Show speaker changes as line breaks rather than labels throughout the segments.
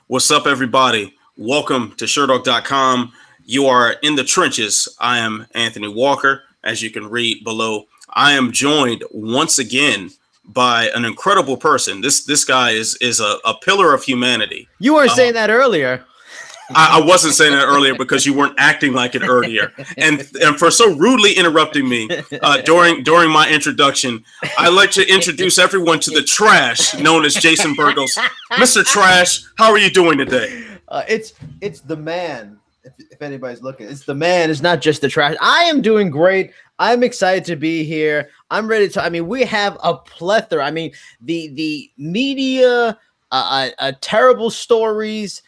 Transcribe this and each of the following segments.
What's up, everybody? Welcome to Sherdog.com. You are in the trenches. I am Anthony Walker. As you can read below, I am joined once again by an incredible person. This guy is a pillar of humanity.
You weren't saying that earlier.
I wasn't saying that earlier because you weren't acting like it earlier, and for so rudely interrupting me during my introduction. I'd like to introduce everyone to the trash known as Jason Burgos. Mr. Trash, how are you doing today?
It's the man. If anybody's looking, it's the man. It's not just the trash. I am doing great. I'm excited to be here. I'm ready to. I mean, we have a plethora. I mean, the media, terrible stories.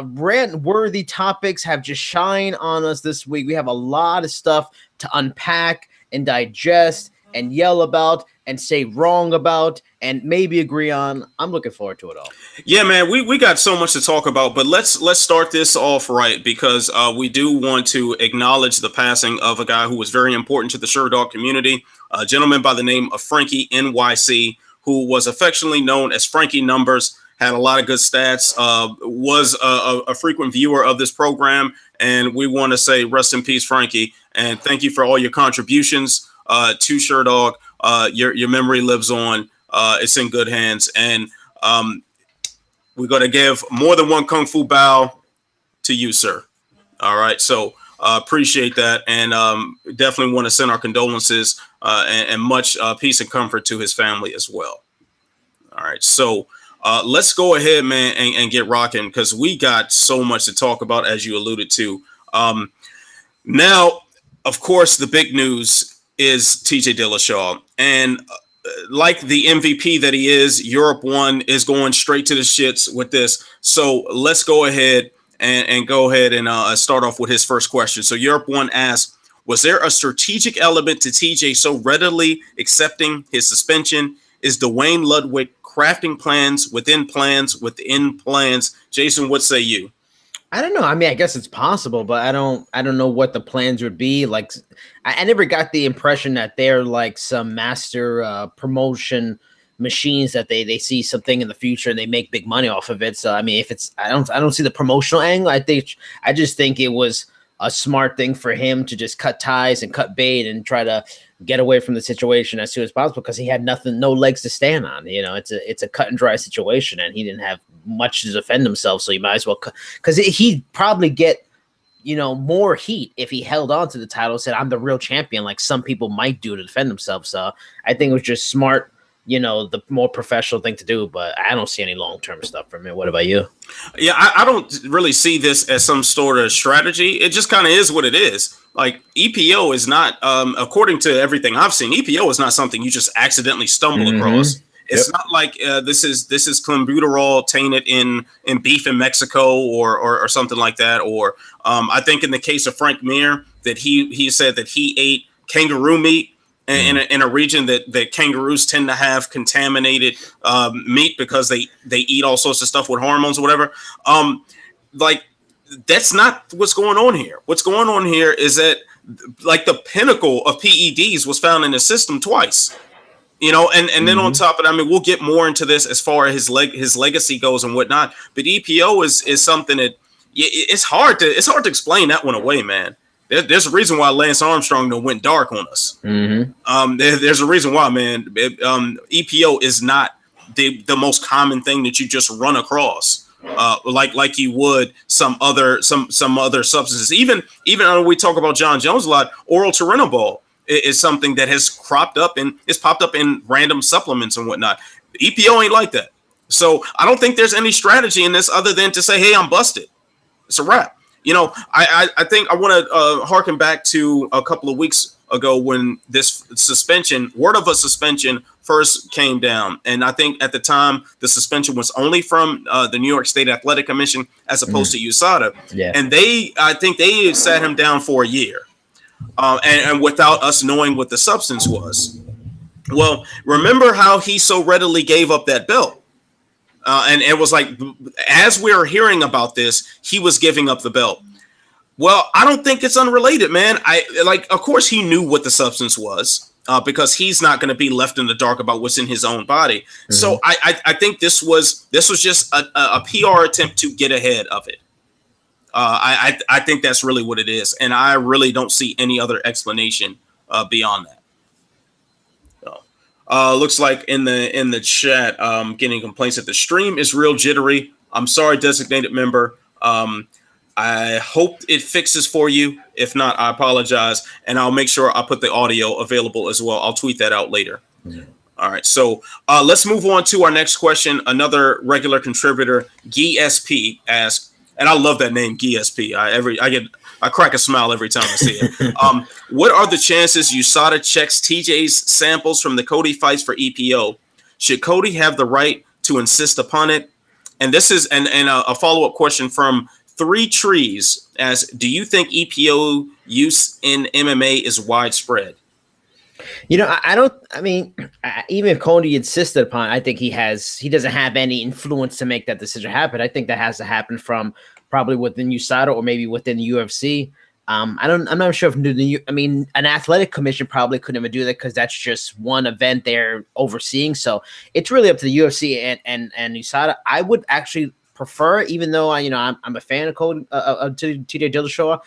Rant-worthy topics have just shined on us this week. We have a lot of stuff to unpack and digest and yell about and say wrong about and maybe agree on. I'm looking forward to it all.
Yeah, man, we got so much to talk about, but let's start this off right because we do want to acknowledge the passing of a guy who was very important to the Sherdog community, a gentleman by the name of Frankie NYC, who was affectionately known as Frankie Numbers. Had a lot of good stats, was a frequent viewer of this program, and we want to say rest in peace, Frankie, and thank you for all your contributions to Sherdog. Your memory lives on. It's in good hands, and we're going to give more than one Kung Fu bow to you, sir. All right, so appreciate that, and definitely want to send our condolences and much peace and comfort to his family as well. All right, so let's go ahead, man, and get rocking because we got so much to talk about, as you alluded to. Now, of course, the big news is TJ Dillashaw. And like the MVP that he is, Europe 1 is going straight to the shits with this. So let's go ahead and start off with his first question. So Europe 1 asks, was there a strategic element to TJ so readily accepting his suspension? Is Dwayne Ludwig crafting plans within plans within plans? Jason, what say you?
I don't know. I mean, I guess it's possible, but I don't know what the plans would be. Like, I never got the impression that they're like some master promotion machines that they see something in the future and they make big money off of it. So I mean, if it's I don't see the promotional angle. I just think it was a smart thing for him to just cut ties and cut bait and try to get away from the situation as soon as possible because he had no legs to stand on. You know, it's a cut and dry situation and he didn't have much to defend himself. So you might as well, because he'd probably get, more heat if he held on to the title and said, I'm the real champion, like some people might do to defend themselves. So I think it was just smart, the more professional thing to do, but I don't see any long-term stuff from it. What about you?
Yeah, I don't really see this as some sort of strategy. It just kind of is what it is. Like EPO is not, according to everything I've seen, EPO is not something you just accidentally stumble across. It's not like this is clenbuterol tainted in beef in Mexico or something like that. Or I think in the case of Frank Mir that he said that he ate kangaroo meat in a region that kangaroos tend to have contaminated meat because they eat all sorts of stuff with hormones or whatever. Like that's not what's going on here. What's going on here is that like the pinnacle of PEDs was found in the system twice. And then on top of it, I mean, we'll get more into this as far as his legacy goes and whatnot. But EPO is something that it's hard to explain that one away, man. There's a reason why Lance Armstrong went dark on us. There's a reason why, man. EPO is not the most common thing that you just run across, like you would some other substances. Even when we talk about John Jones a lot, oral turinabol is something that has popped up in random supplements and whatnot. EPO ain't like that. So I don't think there's any strategy in this other than to say, hey, I'm busted. It's a wrap. I think I want to harken back to a couple of weeks ago when this word of a suspension first came down. And I think at the time, the suspension was only from the New York State Athletic Commission as opposed to USADA. Yeah. And I think they sat him down for a year. And without us knowing what the substance was. Well, remember how he so readily gave up that belt. And it was like, as we were hearing about this, he was giving up the belt. Well, I don't think it's unrelated, man. Of course he knew what the substance was. because he's not going to be left in the dark about what's in his own body. Mm-hmm. So I think this was just a PR attempt to get ahead of it. I think that's really what it is, and I really don't see any other explanation beyond that. So, looks like in the chat, getting complaints that the stream is real jittery. I'm sorry, designated member. I hope it fixes for you. If not, I apologize, and I'll make sure I put the audio available as well. I'll tweet that out later. Yeah. All right, so let's move on to our next question. Another regular contributor, GSP, asks, and I love that name, GSP. I crack a smile every time I see it. What are the chances USADA checks TJ's samples from the Cody fights for EPO? Should Cody have the right to insist upon it? And this is a follow-up question from Three Trees as, do you think EPO use in MMA is widespread?
You know, even if Cody insisted upon, I think he doesn't have any influence to make that decision happen. I think that has to happen from probably within USADA or maybe within the UFC. I'm not sure if an athletic commission probably couldn't even do that because that's just one event they're overseeing. So it's really up to the UFC and USADA. I would actually prefer, even though I'm a fan of Cody TJ Dillashaw,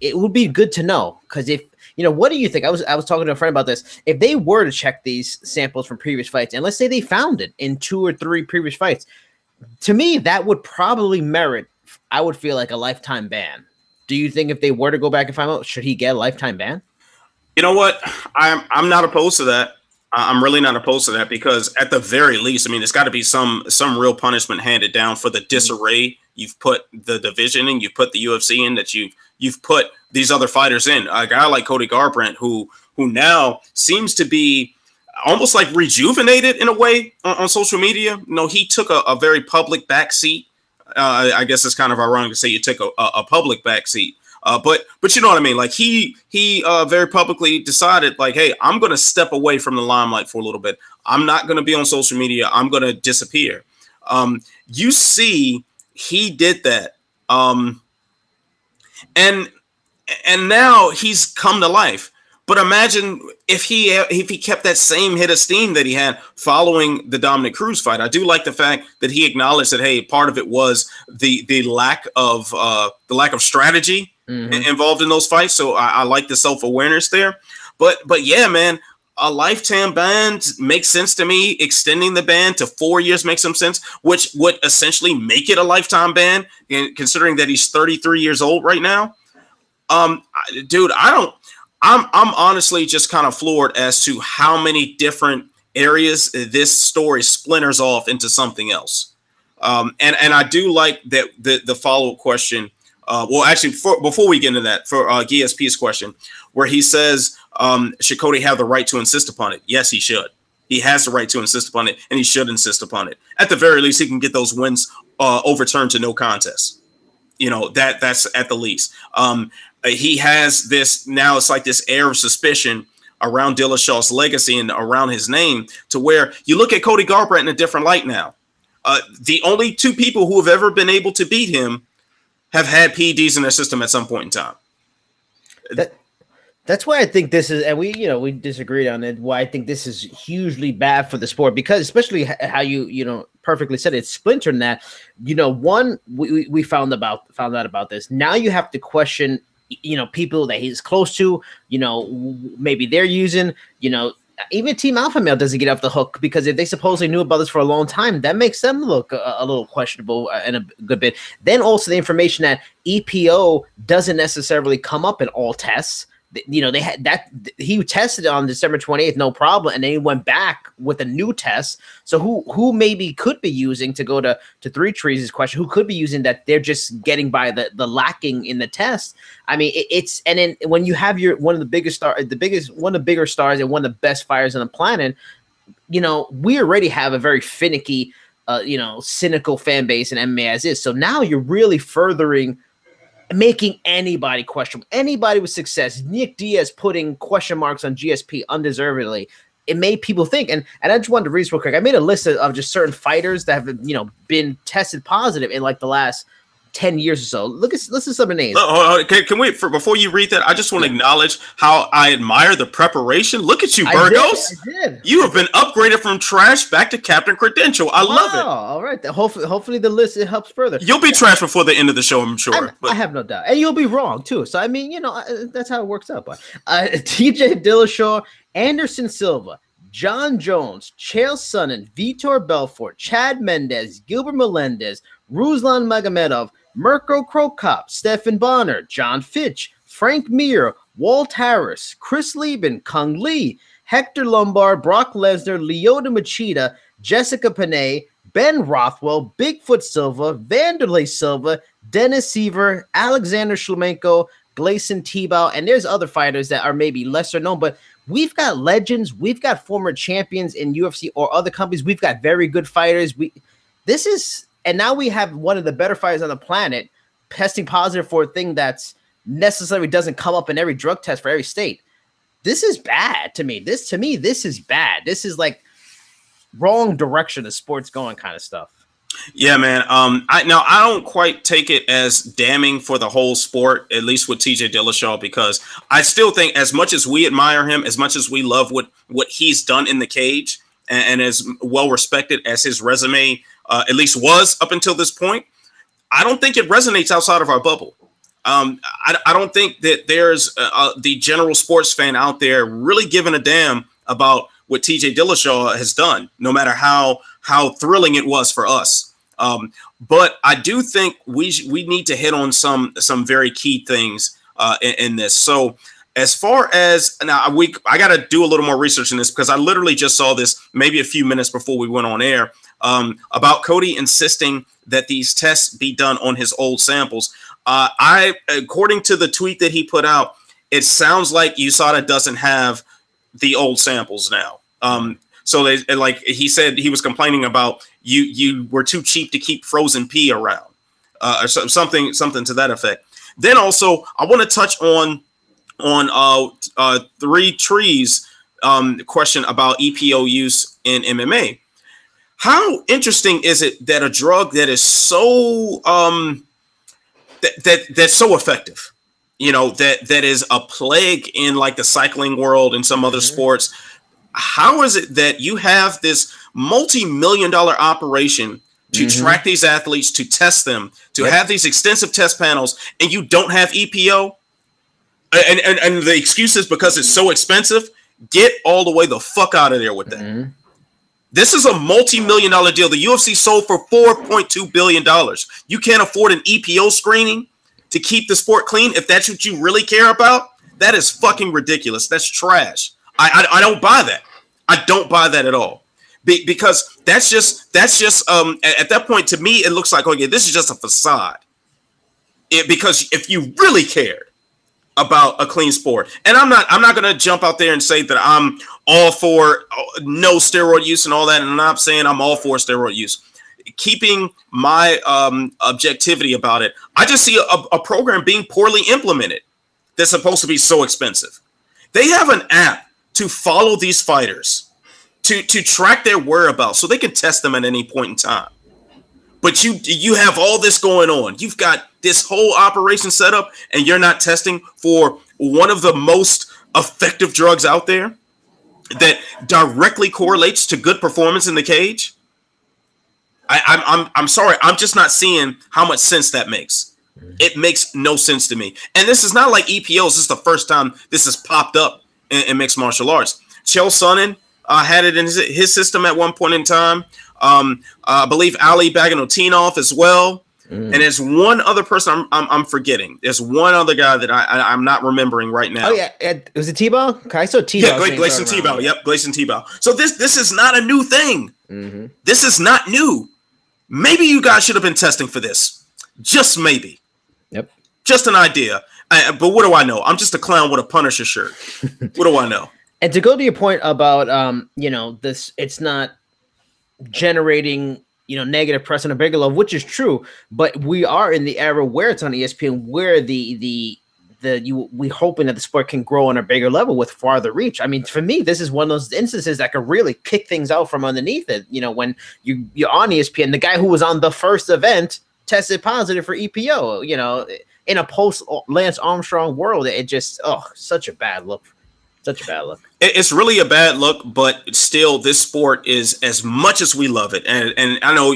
it would be good to know, because if what do you think? I was talking to a friend about this. If they were to check these samples from previous fights, and let's say they found it in 2 or 3 previous fights, to me that would probably merit, I would feel like, a lifetime ban. Do you think if they were to go back and find out, should he get a lifetime ban?
You know what? I'm not opposed to that. I'm really not opposed to that, because at the very least, it's got to be some real punishment handed down for the disarray you've put the division in, you've put the UFC in, that you've put these other fighters in. A guy like Cody Garbrandt, who now seems to be almost like rejuvenated in a way on social media. He took a very public backseat. I guess it's kind of ironic to say you took a public backseat. But you know what I mean? Like he very publicly decided, like, hey, I'm going to step away from the limelight for a little bit. I'm not going to be on social media. I'm going to disappear. You see, he did that. And now he's come to life. But imagine if he kept that same hit of steam that he had following the Dominic Cruz fight. I do like the fact that he acknowledged that, hey, part of it was the lack of strategy involved in those fights. So I like the self-awareness there. But yeah, man, a lifetime ban makes sense to me. Extending the ban to 4 years makes some sense, which would essentially make it a lifetime ban, considering that he's 33 years old right now. Dude, I'm honestly just kind of floored as to how many different areas this story splinters off into something else. And I do like that the follow-up question. Well, actually, before we get into that, for GSP's question, where he says, should Cody have the right to insist upon it? Yes, he should. He has the right to insist upon it, and he should insist upon it. At the very least, he can get those wins overturned to no contest. That's at the least. He has this, now it's like this air of suspicion around Dillashaw's legacy and around his name, to where you look at Cody Garbrandt in a different light now. The only 2 people who have ever been able to beat him have had PEDs in their system at some point in time.
That's why I think this is, and we disagreed on it, why I think this is hugely bad for the sport, because especially how you perfectly said it, it's splintered in that, one, we found out about this. Now you have to question, people that he's close to, maybe they're using, even Team Alpha Male doesn't get off the hook, because if they supposedly knew about this for a long time, that makes them look a little questionable in a good bit. Then also the information that EPO doesn't necessarily come up in all tests. They had that, he tested on December 28th, no problem, and then he went back with a new test. So who maybe could be using, to go to Three Trees' question, who could be using that they're just getting by the lacking in the test? It's, and then when you have one of the bigger stars and one of the best fighters on the planet, we already have a very finicky, cynical fan base in MMA as is. So now you're really furthering, making anybody questionable. Anybody with success, Nick Diaz putting question marks on GSP undeservedly, it made people think. And I just wanted to read this real quick. I made a list of just certain fighters that have been tested positive in like the last 10 years or so. Listen to some of the names.
Can we, before you read that, I just want to acknowledge how I admire the preparation. Look at you, Burgos.
I did.
You have been upgraded from trash back to Captain Credential. I love it.
All right. Hopefully the list it helps further.
You'll be trash before the end of the show, I'm sure.
I have no doubt. And you'll be wrong, too. So, I mean, that's how it works out. But TJ Dillashaw, Anderson Silva, John Jones, Chael Sonnen, Vitor Belfort, Chad Mendez, Gilbert Melendez, Ruslan Magomedov, Mirko Krokop, Stephan Bonner, John Fitch, Frank Mir, Walt Harris, Chris Lieben, Kung Lee, Hector Lombard, Brock Lesnar, Lyoto Machida, Jessica Panay, Ben Rothwell, Bigfoot Silva, Vanderlei Silva, Dennis Seaver, Alexander Shlemenko, Gleison Tebow, and there's other fighters that are maybe lesser known, but we've got legends, we've got former champions in UFC or other companies, we've got very good fighters. And now we have one of the better fighters on the planet testing positive for a thing that's necessarily doesn't come up in every drug test for every state. This is bad to me. This is bad. This is like wrong direction of sports going kind of stuff.
Yeah, man. I don't quite take it as damning for the whole sport, at least with TJ Dillashaw, because I still think as much as we admire him, as much as we love what he's done in the cage, and as well respected as his resume at least was up until this point, I don't think it resonates outside of our bubble. I don't think that there's the general sports fan out there really giving a damn about what TJ Dillashaw has done, no matter how thrilling it was for us. But I do think we need to hit on some very key things in this. So as far as now, I got to do a little more research in this because I literally just saw this maybe a few minutes before we went on air about Cody insisting that these tests be done on his old samples. According to the tweet that he put out, it sounds like USADA doesn't have the old samples now. So they, like he said, he was complaining about you were too cheap to keep frozen pea around, or something to that effect. Then also I want to touch on Three Trees question about EPO use in MMA. How interesting is it that a drug that is so that's so effective, that is a plague in like the cycling world and some other sports, how is it that you have this multi-million-dollar operation to track these athletes, to test them, to have these extensive test panels, and you don't have EPO? And the excuse is because it's so expensive? Get all the way the fuck out of there with that. This is a multi-million-dollar deal. The UFC sold for $4.2 billion. You can't afford an EPO screening to keep the sport clean if that's what you really care about? That is fucking ridiculous. That's trash. I don't buy that. I don't buy that at all. Because that's just at that point, to me, it looks like, okay, this is just a facade. Because if you really cared about a clean sport, and I'm not going to jump out there and say that I'm all for no steroid use and all that, and I'm not saying I'm all for steroid use. Keeping my objectivity about it, I just see a program being poorly implemented that's supposed to be so expensive. They have an app to follow these fighters, to track their whereabouts so they can test them at any point in time. But you have all this going on. You've got this whole operation set up, and you're not testing for one of the most effective drugs out there that directly correlates to good performance in the cage. I'm sorry. I'm just not seeing how much sense that makes. It makes no sense to me. And this is not like EPOs. This is the first time this has popped up in mixed martial arts. Chael Sonnen had it in his system at one point in time. I believe Ali Baganotinov as well. And there's one other person I'm forgetting. There's one other guy that I'm not remembering right now.
Oh yeah, was it Tebow? I saw Tebow.
Yeah, Gleison Tebow. Yep, Gleison Tebow. So this is not a new thing. This is not new. Maybe you guys should have been testing for this. Just maybe.
Yep.
Just an idea. But what do I know? I'm just a clown with a Punisher shirt. What do I know?
And to go to your point about this, it's not generating negative press on a bigger level, which is true, but we are in the era where it's on ESPN, where we hoping that the sport can grow on a bigger level with farther reach. I mean, for me, this is one of those instances that could really kick things out from underneath it. When you're on ESPN, the guy who was on the first event tested positive for EPO. You know, in a post Lance Armstrong world, it just such a bad look. Such a bad look.
It's really a bad look, but still, this sport is, as much as we love it, and I know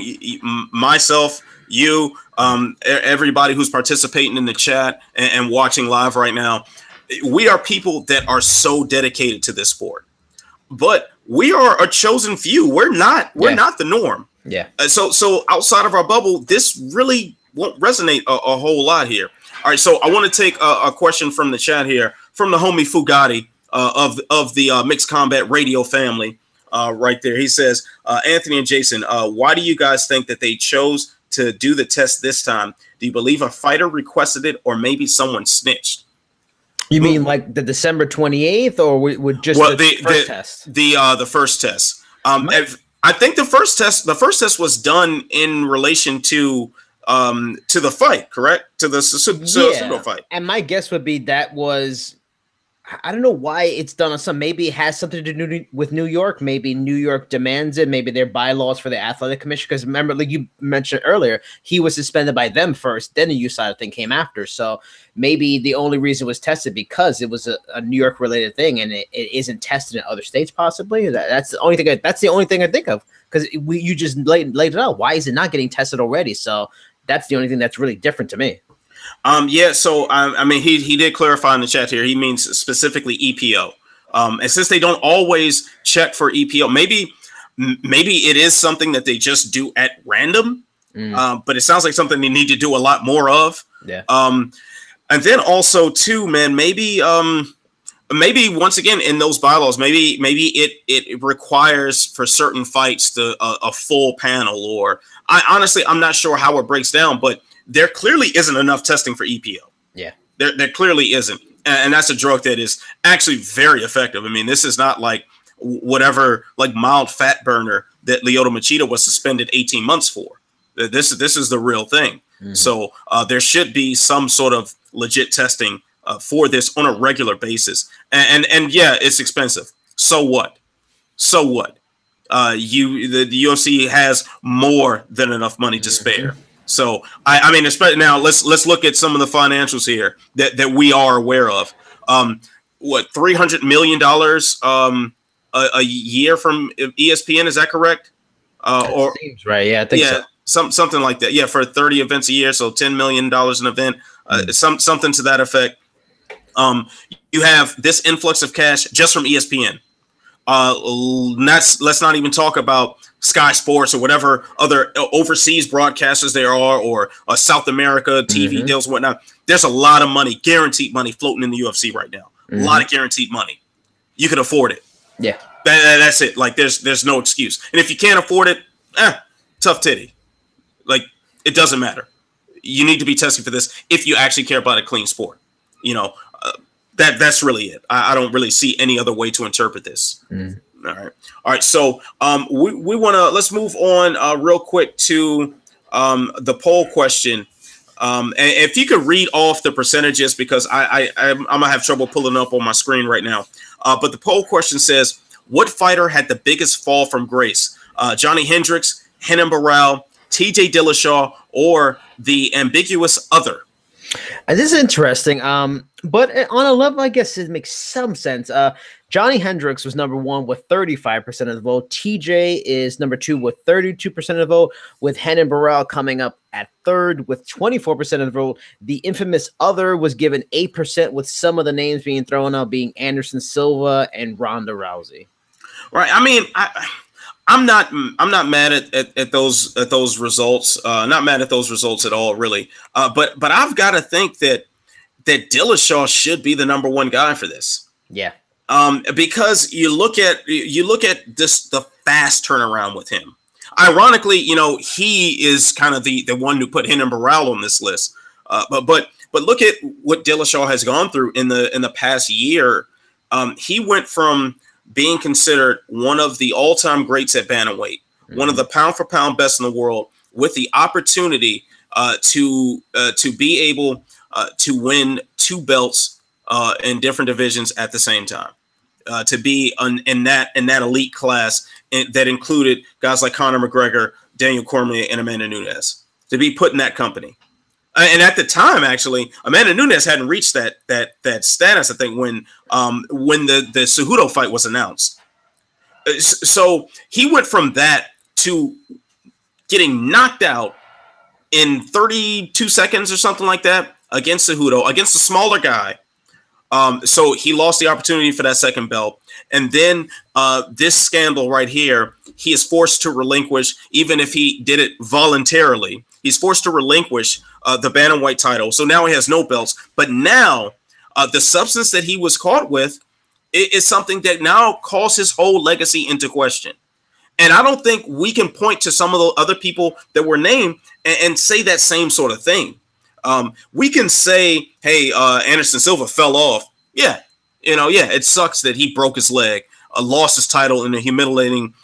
myself, you, everybody who's participating in the chat and watching live right now, we are people that are so dedicated to this sport. But we are a chosen few. We're not the norm.
Yeah.
So outside of our bubble, this really won't resonate a whole lot here. All right. So I want to take a question from the chat here from the homie Fugatti of the Mixed Combat Radio family right there. He says, Anthony and Jason, why do you guys think that they chose to do the test this time? Do you believe a fighter requested it, or maybe someone snitched?
You mean like the December 28th, or would just the first test?
The first test. I think the first test was done in relation to the fight, correct? To the pseudo fight.
And my guess would be that was, I don't know why it's done on some. Maybe it has something to do with New York. Maybe New York demands it. Maybe their bylaws for the athletic commission. Because remember, like you mentioned earlier, he was suspended by them first. Then the USADA thing came after. So maybe the only reason it was tested because it was a New York related thing, and it isn't tested in other states. Possibly that's the only thing. That's the only thing I think of, because you just laid it out. Why is it not getting tested already? So that's the only thing that's really different to me.
So I mean, he did clarify in the chat here. He means specifically EPO. And since they don't always check for EPO, maybe it is something that they just do at random. But it sounds like something they need to do a lot more of.
Yeah.
And then also too, man, maybe once again in those bylaws, maybe it requires for certain fights a full panel, or I'm not sure how it breaks down, but there clearly isn't enough testing for EPO.
Yeah,
there clearly isn't, and that's a drug that is actually very effective. I mean, this is not like whatever like mild fat burner that Lyoto Machida was suspended 18 months for. This is the real thing. So there should be some sort of legit testing for this on a regular basis. And yeah, it's expensive. So what? The UFC has more than enough money to spare. So I mean, especially now, let's look at some of the financials here that we are aware of. $300 million a year from ESPN? Is that correct?
Or seems right? Yeah, I think so.
Something like that. Yeah, for 30 events a year, so $10 million an event. Something to that effect. You have this influx of cash just from ESPN. Let's not even talk about Sky Sports or whatever other overseas broadcasters there are, or South America TV deals and whatnot. There's a lot of money, guaranteed money, floating in the UFC right now. A lot of guaranteed money. You can afford it.
Yeah,
that's it. Like there's no excuse. And if you can't afford it, tough titty. Like it doesn't matter. You need to be testing for this if you actually care about a clean sport. You know, that's really it. I don't really see any other way to interpret this. All right. So we want to let's move on real quick to the poll question. And if you could read off the percentages, because I'm gonna have trouble pulling up on my screen right now. But the poll question says, what fighter had the biggest fall from grace? Johny Hendricks, Renan Barão, TJ Dillashaw, or the ambiguous other?
This is interesting. But on a level, I guess it makes some sense. Johny Hendricks was number one with 35% of the vote. TJ is number two with 32% of the vote, with Renan Barão coming up at third with 24% of the vote. The infamous other was given 8%, with some of the names being thrown out being Anderson Silva and Ronda Rousey.
Right. I mean, I'm not mad at those results. Not mad at those results at all, really. But I've got to think that Dillashaw should be the number one guy for this.
Yeah.
Because you look at this, the fast turnaround with him. Ironically, you know, he is kind of the one who put Renan Barão on this list. But look at what Dillashaw has gone through in the past year. He went from being considered one of the all-time greats at bantamweight, one of the pound-for-pound best in the world, with the opportunity to be able to win two belts in different divisions at the same time, to be in that elite class that included guys like Conor McGregor, Daniel Cormier, and Amanda Nunes. to be put in that company. And at the time, actually, Amanda Nunes hadn't reached that status, I think, when the Cejudo fight was announced. So he went from that to getting knocked out in 32 seconds or something like that against Cejudo, against a smaller guy. So he lost the opportunity for that second belt. And then this scandal right here, he is forced to relinquish, even if he did it voluntarily. He's forced to relinquish the bantamweight title. So now he has no belts. But now the substance that he was caught with is something that now calls his whole legacy into question. And I don't think we can point to some of the other people that were named and say that same sort of thing. We can say, hey, Anderson Silva fell off. Yeah, it sucks that he broke his leg, lost his title in a humiliating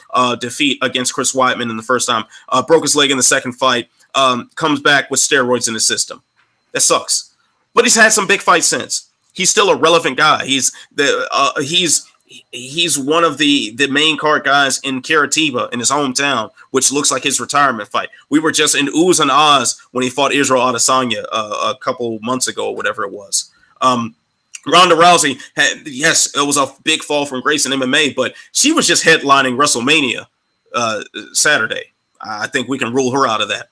defeat against Chris Weidman in the first time, broke his leg in the second fight, comes back with steroids in the system. That sucks. But he's had some big fights since. He's still a relevant guy. He's one of the main card guys in Curitiba in his hometown, which looks like his retirement fight. We were just in oohs and ahs when he fought Israel Adesanya a couple months ago or whatever it was. Ronda Rousey, yes, it was a big fall from grace in MMA, but she was just headlining WrestleMania Saturday. I think we can rule her out of that.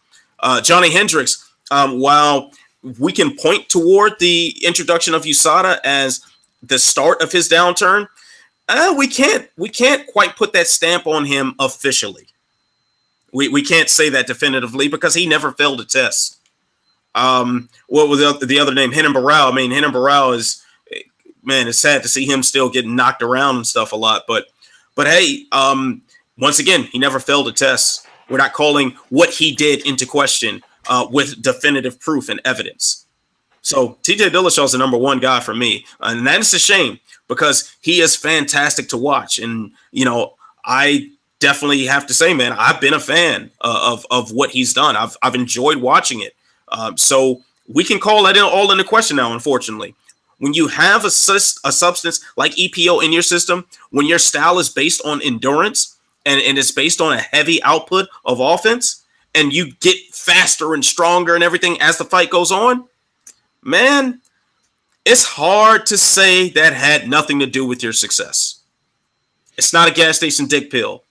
Johny Hendricks, while we can point toward the introduction of USADA as the start of his downturn, we can't quite put that stamp on him officially. We can't say that definitively because he never failed a test. What was the other name? Renan Barão. I mean, Renan Barão is, man, it's sad to see him still getting knocked around and stuff a lot. But hey, once again, he never failed a test. We're not calling what he did into question with definitive proof and evidence. So TJ Dillashaw is the number one guy for me, and that's a shame because he is fantastic to watch. And I definitely have to say, man, I've been a fan of what he's done. I've enjoyed watching it. So we can call that all into question now, unfortunately. When you have a substance like EPO in your system, when your style is based on endurance and it's based on a heavy output of offense, and you get faster and stronger and everything as the fight goes on, man, it's hard to say that had nothing to do with your success. It's not a gas station dick pill.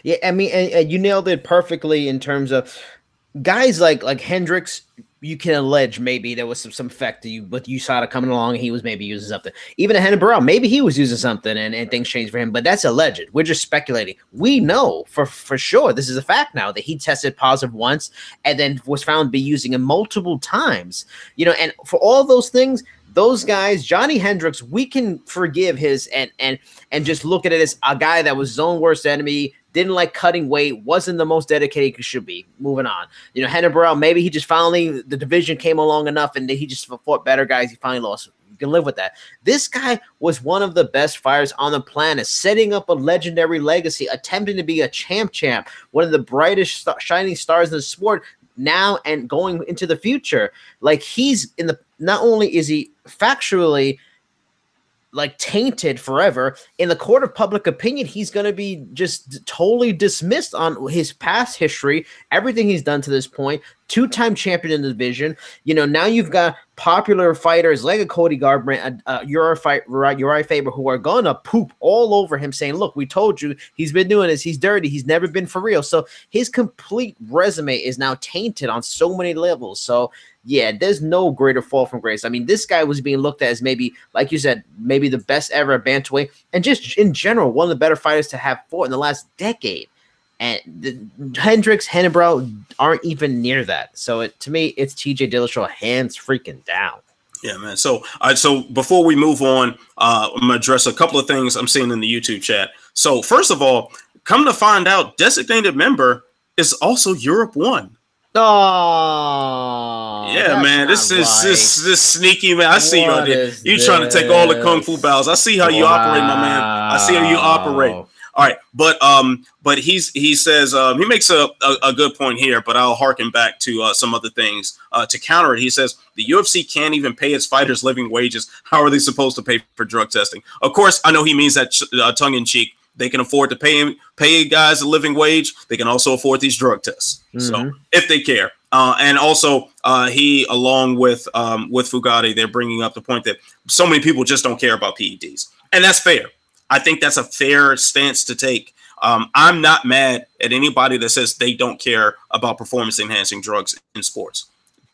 Yeah, I mean, and you nailed it perfectly in terms of guys like Hendricks. You can allege maybe there was some effect to you with USADA coming along and he was maybe using something. Even a Renan Barão, maybe he was using something and things changed for him, but that's alleged. We're just speculating. We know for sure, this is a fact now, that he tested positive once and then was found to be using it multiple times. And for all those things, those guys, Johny Hendricks, we can forgive his and just look at it as a guy that was his own worst enemy, didn't like cutting weight, wasn't the most dedicated he should be. Moving on. Renan Barão, maybe he just finally, the division came along enough and he just fought better guys. He finally lost. You can live with that. This guy was one of the best fighters on the planet, setting up a legendary legacy, attempting to be a champ, one of the brightest shining stars in the sport now and going into the future. Like he's in the, not only is he factually like tainted forever in the court of public opinion, he's going to be just totally dismissed on his past history, everything he's done to this point. Two-time champion in the division. Now you've got popular fighters like a Cody Garbrandt, Uriah Faber, who are going to poop all over him saying, look, we told you he's been doing this. He's dirty. He's never been for real. So his complete resume is now tainted on so many levels. So yeah, there's no greater fall from grace. I mean, this guy was being looked at as maybe, like you said, maybe the best ever at bantamweight, and just in general, one of the better fighters to have fought in the last decade. And Hendricks, Renan Barão aren't even near that. So to me, it's TJ Dillashaw hands freaking down.
Yeah, man. So before we move on, I'm going to address a couple of things I'm seeing in the YouTube chat. So first of all, come to find out, designated member is also Europe 1.
Oh,
yeah, man. This is sneaky, man. I see you trying to take all the kung fu bows. I see how you operate, my man. I see how you operate. All right, but he says he makes a good point here, but I'll harken back to some other things to counter it. He says the UFC can't even pay its fighters living wages. How are they supposed to pay for drug testing? Of course, I know he means that tongue in cheek. They can afford to pay guys a living wage. They can also afford these drug tests. So if they care. And also he, along with Fugate, they're bringing up the point that so many people just don't care about PEDs. And that's fair. I think that's a fair stance to take. I'm not mad at anybody that says they don't care about performance enhancing drugs in sports.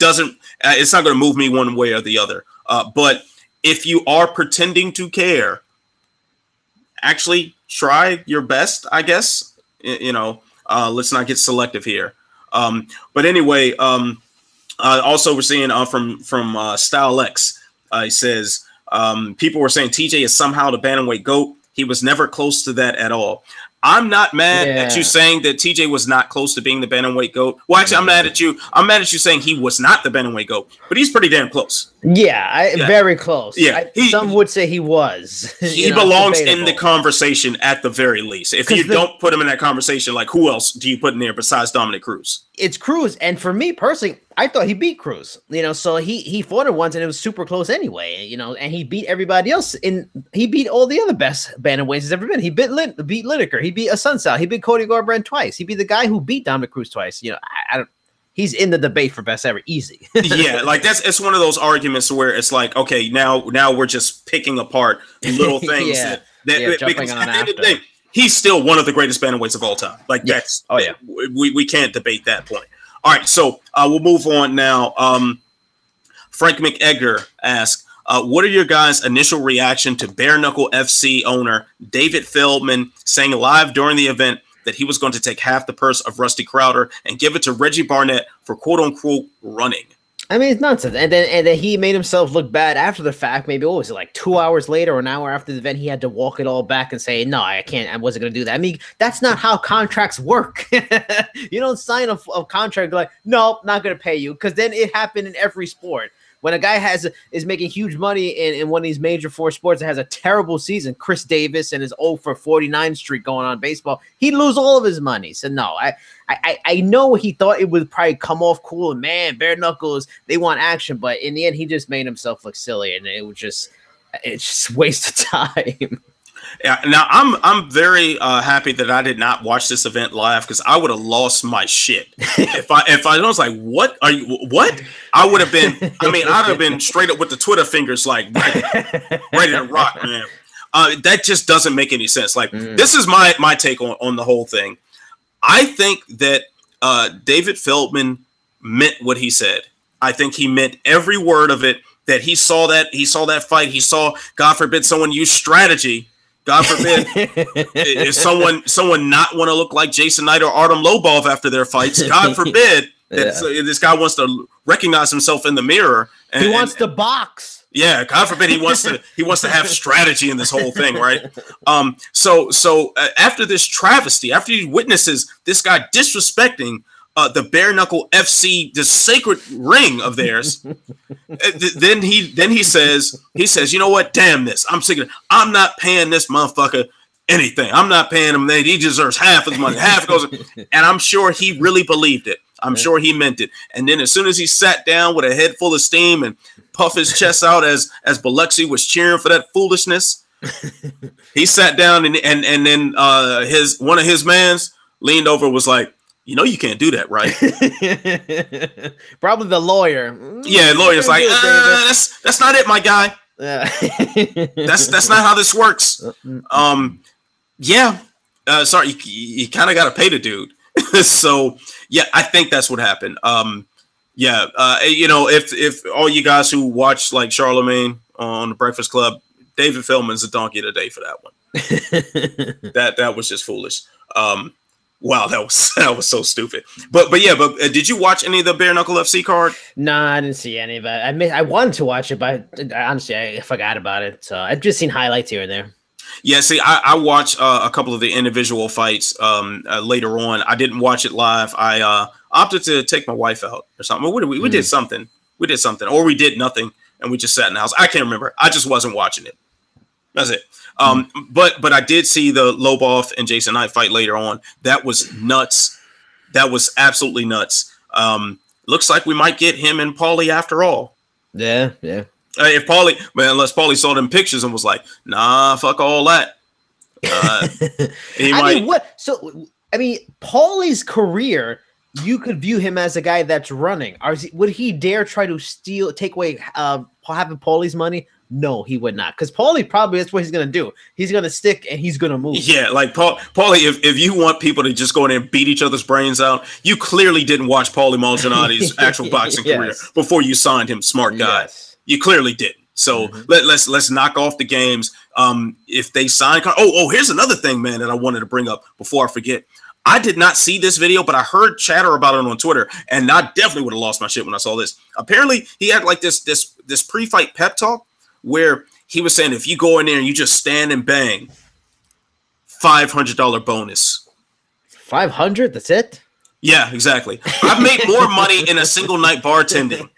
It's not going to move me one way or the other. But if you are pretending to care, actually try your best, I guess. Let's not get selective here. But anyway, also we're seeing from Style X, he says people were saying TJ is somehow the bantamweight GOAT. He was never close to that at all. I'm not mad at you saying that TJ was not close to being the bantamweight GOAT. Well, actually, I'm mad at you. I'm mad at you saying he was not the bantamweight GOAT, but he's pretty damn close.
Very close.
Yeah,
some would say he was.
He belongs in the conversation at the very least. If you don't put him in that conversation, like who else do you put in there besides Dominic Cruz?
It's Cruz, and for me personally, I thought he beat Cruz. So he fought him once, and it was super close anyway. And he beat everybody else. He beat all the other best bantamweights he's ever been. He beat Lineker. He beat Asuncao. He beat Cody Garbrandt twice. He beat the guy who beat Dominic Cruz twice. I don't. He's in the debate for best ever, easy.
Yeah, like it's one of those arguments where it's like, okay, now we're just picking apart little things
jumping on after.
He's still one of the greatest bantamweights of all time. Like that's we can't debate that point. All right, so we'll move on now. Frank McEgger asks, what are your guys' initial reaction to Bare Knuckle FC owner David Feldman saying live during the event that he was going to take half the purse of Rusty Crowder and give it to Reggie Barnett for quote unquote running?
I mean, it's nonsense. And then he made himself look bad after the fact. Maybe, what was it, like 2 hours later or an hour after the event, he had to walk it all back and say, no, I can't. I wasn't going to do that. I mean, that's not how contracts work. You don't sign a contract like, no, not going to pay you. Because then it happened in every sport. When a guy is making huge money in one of these major four sports that has a terrible season, Chris Davis and his 0-for-49 streak going on in baseball, he'd lose all of his money. So no, I know he thought it would probably come off cool and man, bare knuckles, they want action, but in the end, he just made himself look silly, and it's just a waste of time.
Yeah, now I'm very happy that I did not watch this event live, because I would have lost my shit if I was like, what are you? What? I would have been. I mean, I'd have been straight up with the Twitter fingers, like ready to rock, man. That just doesn't make any sense. Like this is my take on the whole thing. I think that David Feldman meant what he said. I think he meant every word of it. That he saw that fight. He saw, God forbid, someone use strategy. God forbid, if someone not want to look like Jason Knight or Artem Lobov after their fights. God forbid that this guy wants to recognize himself in the mirror. And,
he wants to box.
Yeah, God forbid he wants to have strategy in this whole thing, right? So after this travesty, after he witnesses this guy disrespecting the bare knuckle FC, the sacred ring of theirs, then he says, you know what? Damn this! I'm sick of it. I'm not paying this motherfucker anything. I'm not paying him. He deserves half his money. Half goes, and I'm sure he really believed it. I'm sure he meant it. And then as soon as he sat down with a head full of steam and puffed his chest out as Biloxi was cheering for that foolishness, he sat down and then one of his mans leaned over and was like, you know you can't do that, right?
Probably the lawyer.
Yeah, lawyer's like, that's not it, my guy. That's not how this works. Sorry, you kind of got to pay the dude. So yeah, I think that's what happened. If all you guys who watch like Charlemagne on the Breakfast Club, David Feldman's a donkey of the day for that one. that was just foolish. Wow, that was so stupid. But did you watch any of the Bare Knuckle FC card?
Nah, I didn't see any of it. I wanted to watch it, but honestly, I forgot about it. So I've just seen highlights here and there.
Yeah, see, I watched a couple of the individual fights later on. I didn't watch it live. I opted to take my wife out or something. We did something. We did something, or we did nothing, and we just sat in the house. I can't remember. I just wasn't watching it. That's it. But I did see the Lobov and Jason Knight fight later on. That was nuts. That was absolutely nuts. Looks like we might get him and Paulie after all.
Yeah.
Unless Paulie saw them pictures and was like, nah, fuck all that. He might.
What? So, I mean, Paulie's career, you could view him as a guy that's running. Would he dare try to take away having Paulie's money? No, he would not. Because Paulie probably that's what he's gonna do. He's gonna stick and he's gonna move.
Yeah, like Paulie, if you want people to just go in there and beat each other's brains out, you clearly didn't watch Paulie Maldonati's actual boxing career before you signed him. Smart guy. Yes. You clearly didn't. So let's knock off the games. If they sign, here's another thing, man, that I wanted to bring up before I forget. I did not see this video, but I heard chatter about it on Twitter, and I definitely would have lost my shit when I saw this. Apparently, he had like this pre-fight pep talk where he was saying if you go in there and you just stand and bang, $500 bonus.
500? That's it?
Yeah, exactly. I've made more money in a single night bartending.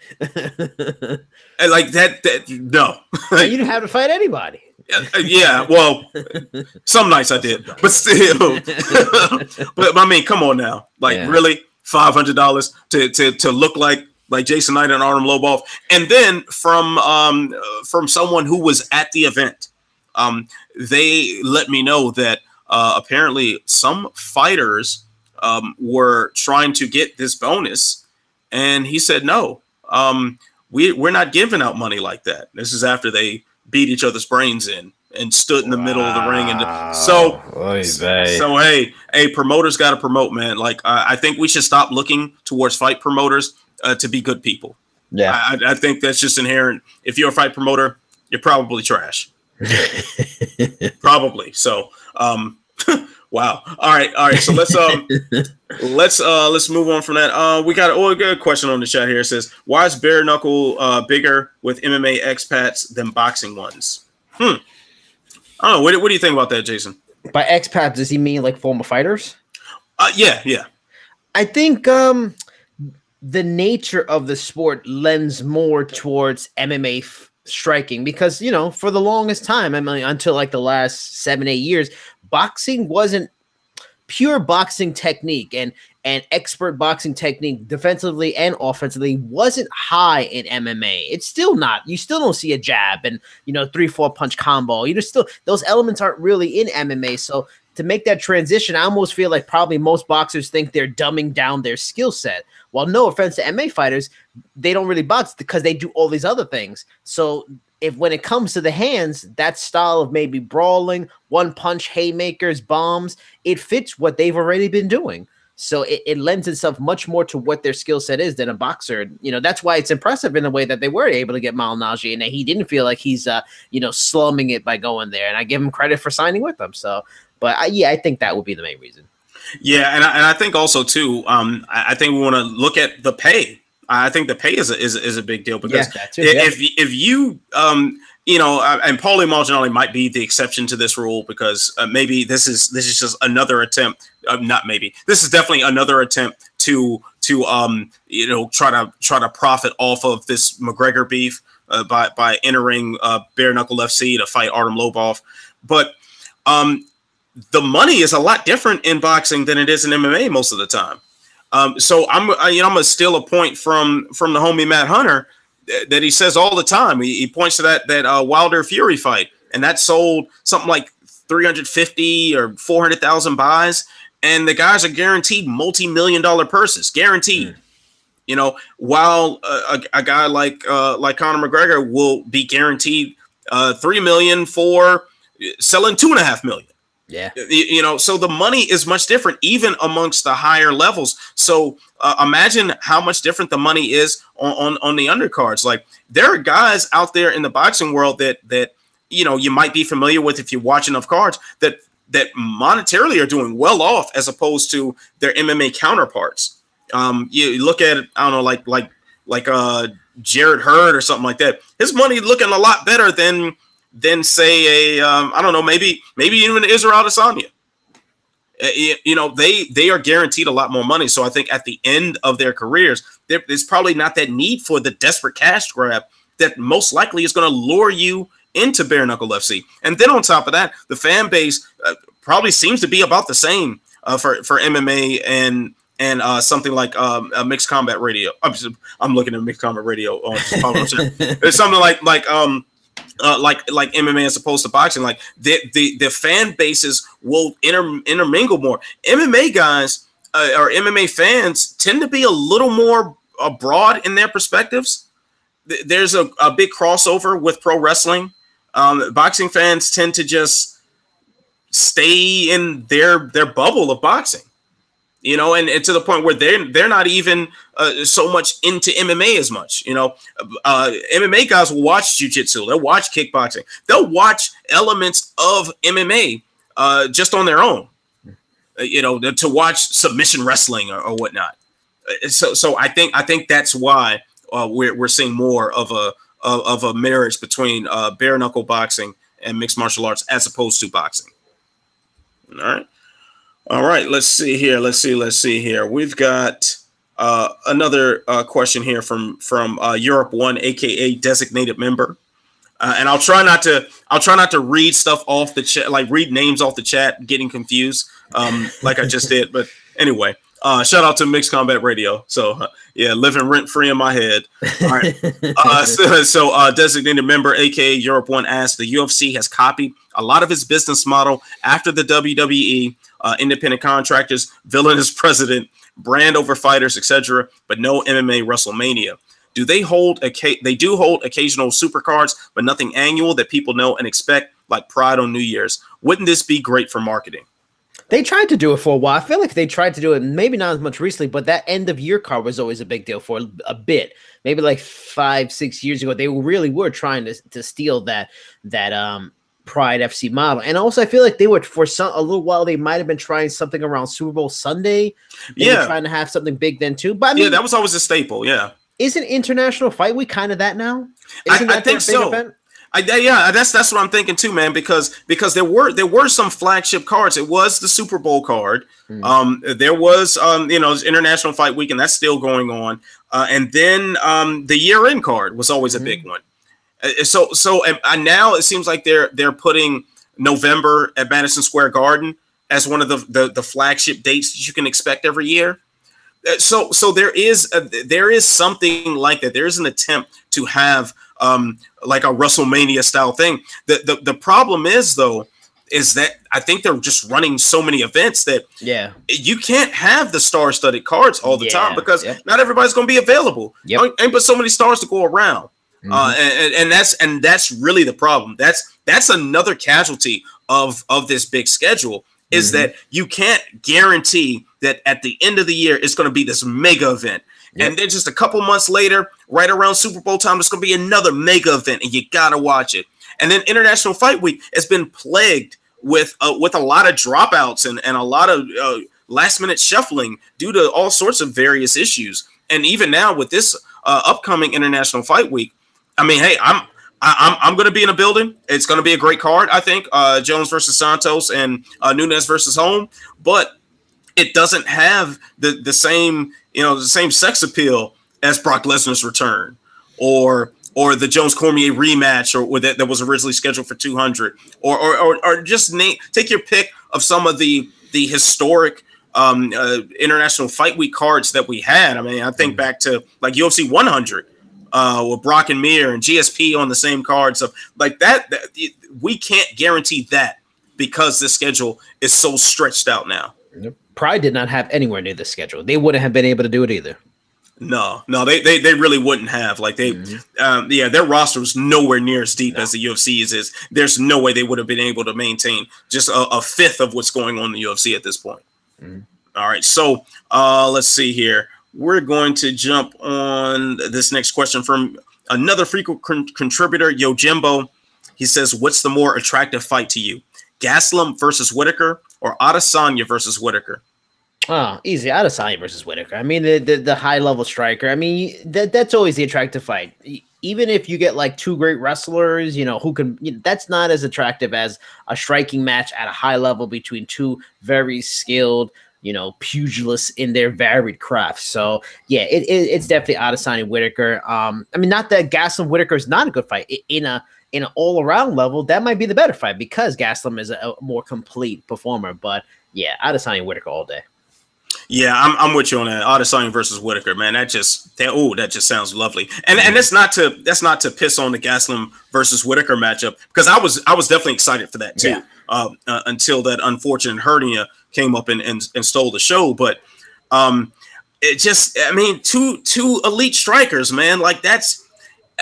And like that no.
You didn't have to fight anybody.
Yeah, well, some nights I did, but still. But I mean, come on now, like really, $500 to look like Jason Knight and Artem Lobov, and then from someone who was at the event, they let me know that apparently some fighters were trying to get this bonus, and he said no. We're not giving out money like that. This is after they beat each other's brains in and stood in the middle of the ring. And so hey, promoters got to promote, man. Like, I think we should stop looking towards fight promoters to be good people. Yeah. I think that's just inherent. If you're a fight promoter, you're probably trash. Probably. So, wow. All right. So let's move on from that. We got a good question on the chat here. It says, why is bare knuckle bigger with MMA expats than boxing ones? I don't know. What do you think about that, Jason?
By expats, does he mean like former fighters?
Yeah.
I think the nature of the sport lends more towards MMA striking because, you know, for the longest time, I mean, until like the last 7-8 years, boxing wasn't pure boxing technique and expert boxing technique defensively and offensively wasn't high in MMA. It's still not. You still don't see a jab and, you know, 3-4 punch combo. You just still, those elements aren't really in MMA. So to make that transition, I almost feel like probably most boxers think they're dumbing down their skill set. Well, no offense to MMA fighters, they don't really box because they do all these other things. So when it comes to the hands, that style of maybe brawling, one punch, haymakers, bombs, it fits what they've already been doing. So it lends itself much more to what their skill set is than a boxer. You know, that's why it's impressive in the way that they were able to get Malignaggi and that he didn't feel like he's, slumming it by going there. And I give him credit for signing with them. So, but I think that would be the main reason.
Yeah, and I think also too, I think we want to look at the pay. I think the pay is a big deal because if you and Paulie Maldonati might be the exception to this rule because maybe this is just another attempt. This is definitely another attempt to try to profit off of this McGregor beef by entering bare knuckle FC to fight Artem Lobov, but the money is a lot different in boxing than it is in MMA most of the time. So I'm gonna steal a point from the homie Matt Hunter that he says all the time. He points to that Wilder Fury fight, and that sold something like 350 or 400,000 buys, and the guys are guaranteed multi-million-dollar purses, guaranteed. You know, while a guy like Conor McGregor will be guaranteed $3 million for selling $2.5 million.
Yeah,
so the money is much different, even amongst the higher levels. So imagine how much different the money is on the undercards. Like there are guys out there in the boxing world that you might be familiar with if you watch enough cards that monetarily are doing well off as opposed to their MMA counterparts. You look at it, I don't know, like Jared Hurd or something like that. His money looking a lot better than say I don't know, maybe even Israel Adesanya. They are guaranteed a lot more money. So I think at the end of their careers, there's probably not that need for the desperate cash grab that most likely is going to lure you into bare knuckle FC. And then on top of that, the fan base probably seems to be about the same for MMA and something like Mixed Combat Radio. I'm looking at Mixed Combat Radio. It's something like like MMA as opposed to boxing. Like the fan bases will intermingle more. MMA guys or MMA fans tend to be a little more broad in their perspectives. There's a big crossover with pro wrestling. Boxing fans tend to just stay in their bubble of boxing, you know, and to the point where they're not even so much into MMA as much. You know, MMA guys will watch jiu-jitsu, they'll watch kickboxing, they'll watch elements of MMA just on their own, you know, to watch submission wrestling or whatnot. So I think that's why we're seeing more of a marriage between bare knuckle boxing and mixed martial arts as opposed to boxing. All right. Let's see here. We've got another question here from Europe One, aka designated member. And I'll try not to read stuff off the chat, like read names off the chat, getting confused, like I just did. But anyway, shout out to Mixed Combat Radio. So yeah, living rent free in my head. All right. So designated member, aka Europe One, asks, the UFC has copied a lot of its business model after the WWE, independent contractors, villainous president, brand over fighters, etc., but no MMA WrestleMania. They do hold occasional supercards, but nothing annual that people know and expect, like Pride on New Year's. Wouldn't this be great for marketing?
They tried to do it for a while. I feel like they tried to do it, maybe not as much recently, but that end of year card was always a big deal for a bit. Maybe like 5-6 years ago, they really were trying to steal that Pride FC model. And also, I feel like they were, for a little while, they might have been trying something around Super Bowl Sunday. They were trying to have something big then too. But I mean,
that was always a staple. Yeah.
Isn't International Fight Week kind of that now?
I think so. Event? That's what I'm thinking too, man. Because there were some flagship cards. It was the Super Bowl card. There was International Fight Week, and that's still going on. And then the year-end card was always a big one. So now it seems like they're putting November at Madison Square Garden as one of the flagship dates that you can expect every year. So there is something like that. There is an attempt to have like a WrestleMania style thing. The problem is that I think they're just running so many events that you can't have the star-studded cards all the time because not everybody's going to be available. Ain't but so many stars to go around. And that's really the problem. That's another casualty of this big schedule is that you can't guarantee that at the end of the year it's going to be this mega event. And then just a couple months later, right around Super Bowl time, it's going to be another mega event, and you got to watch it. And then International Fight Week has been plagued with a lot of dropouts and a lot of last-minute shuffling due to all sorts of various issues. And even now with this upcoming International Fight Week, I mean, hey, I'm going to be in a building. It's going to be a great card, I think. Jones versus Santos and Nunes versus Holm, but it doesn't have the same sex appeal as Brock Lesnar's return, or the Jones Cormier rematch, or that was originally scheduled for 200, or just take your pick of some of the historic International Fight Week cards that we had. I mean, I think back to like UFC 100. With Brock and Mir and GSP on the same card. So like that we can't guarantee that because the schedule is so stretched out now.
Pride did not have anywhere near the schedule. They wouldn't have been able to do it either.
No, they really wouldn't have. Like their roster was nowhere near as deep as the UFC's is. There's no way they would have been able to maintain just a fifth of what's going on in the UFC at this point. All right, so let's see here. We're going to jump on this next question from another frequent contributor, Yojimbo. He says, what's the more attractive fight to you? Gastelum versus Whitaker or Adesanya versus Whitaker?
Oh, easy. Adesanya versus Whitaker. I mean, the high-level striker. I mean, that's always the attractive fight. Even if you get like two great wrestlers, who can, that's not as attractive as a striking match at a high level between two very skilled, pugilists in their varied crafts. So yeah, it's definitely Adesanya Whitaker. I mean, not that Gastelum Whitaker is not a good fight in an all around level. That might be the better fight because Gastelum is a more complete performer. But yeah, Adesanya Whitaker all day.
Yeah, I'm with you on that. Adesanya versus Whitaker, man. That just sounds lovely. And that's not to piss on the Gastelum versus Whitaker matchup, because I was definitely excited for that too. Yeah. Until that unfortunate hernia came up and stole the show. But it just, I mean, two elite strikers, man. Like that's.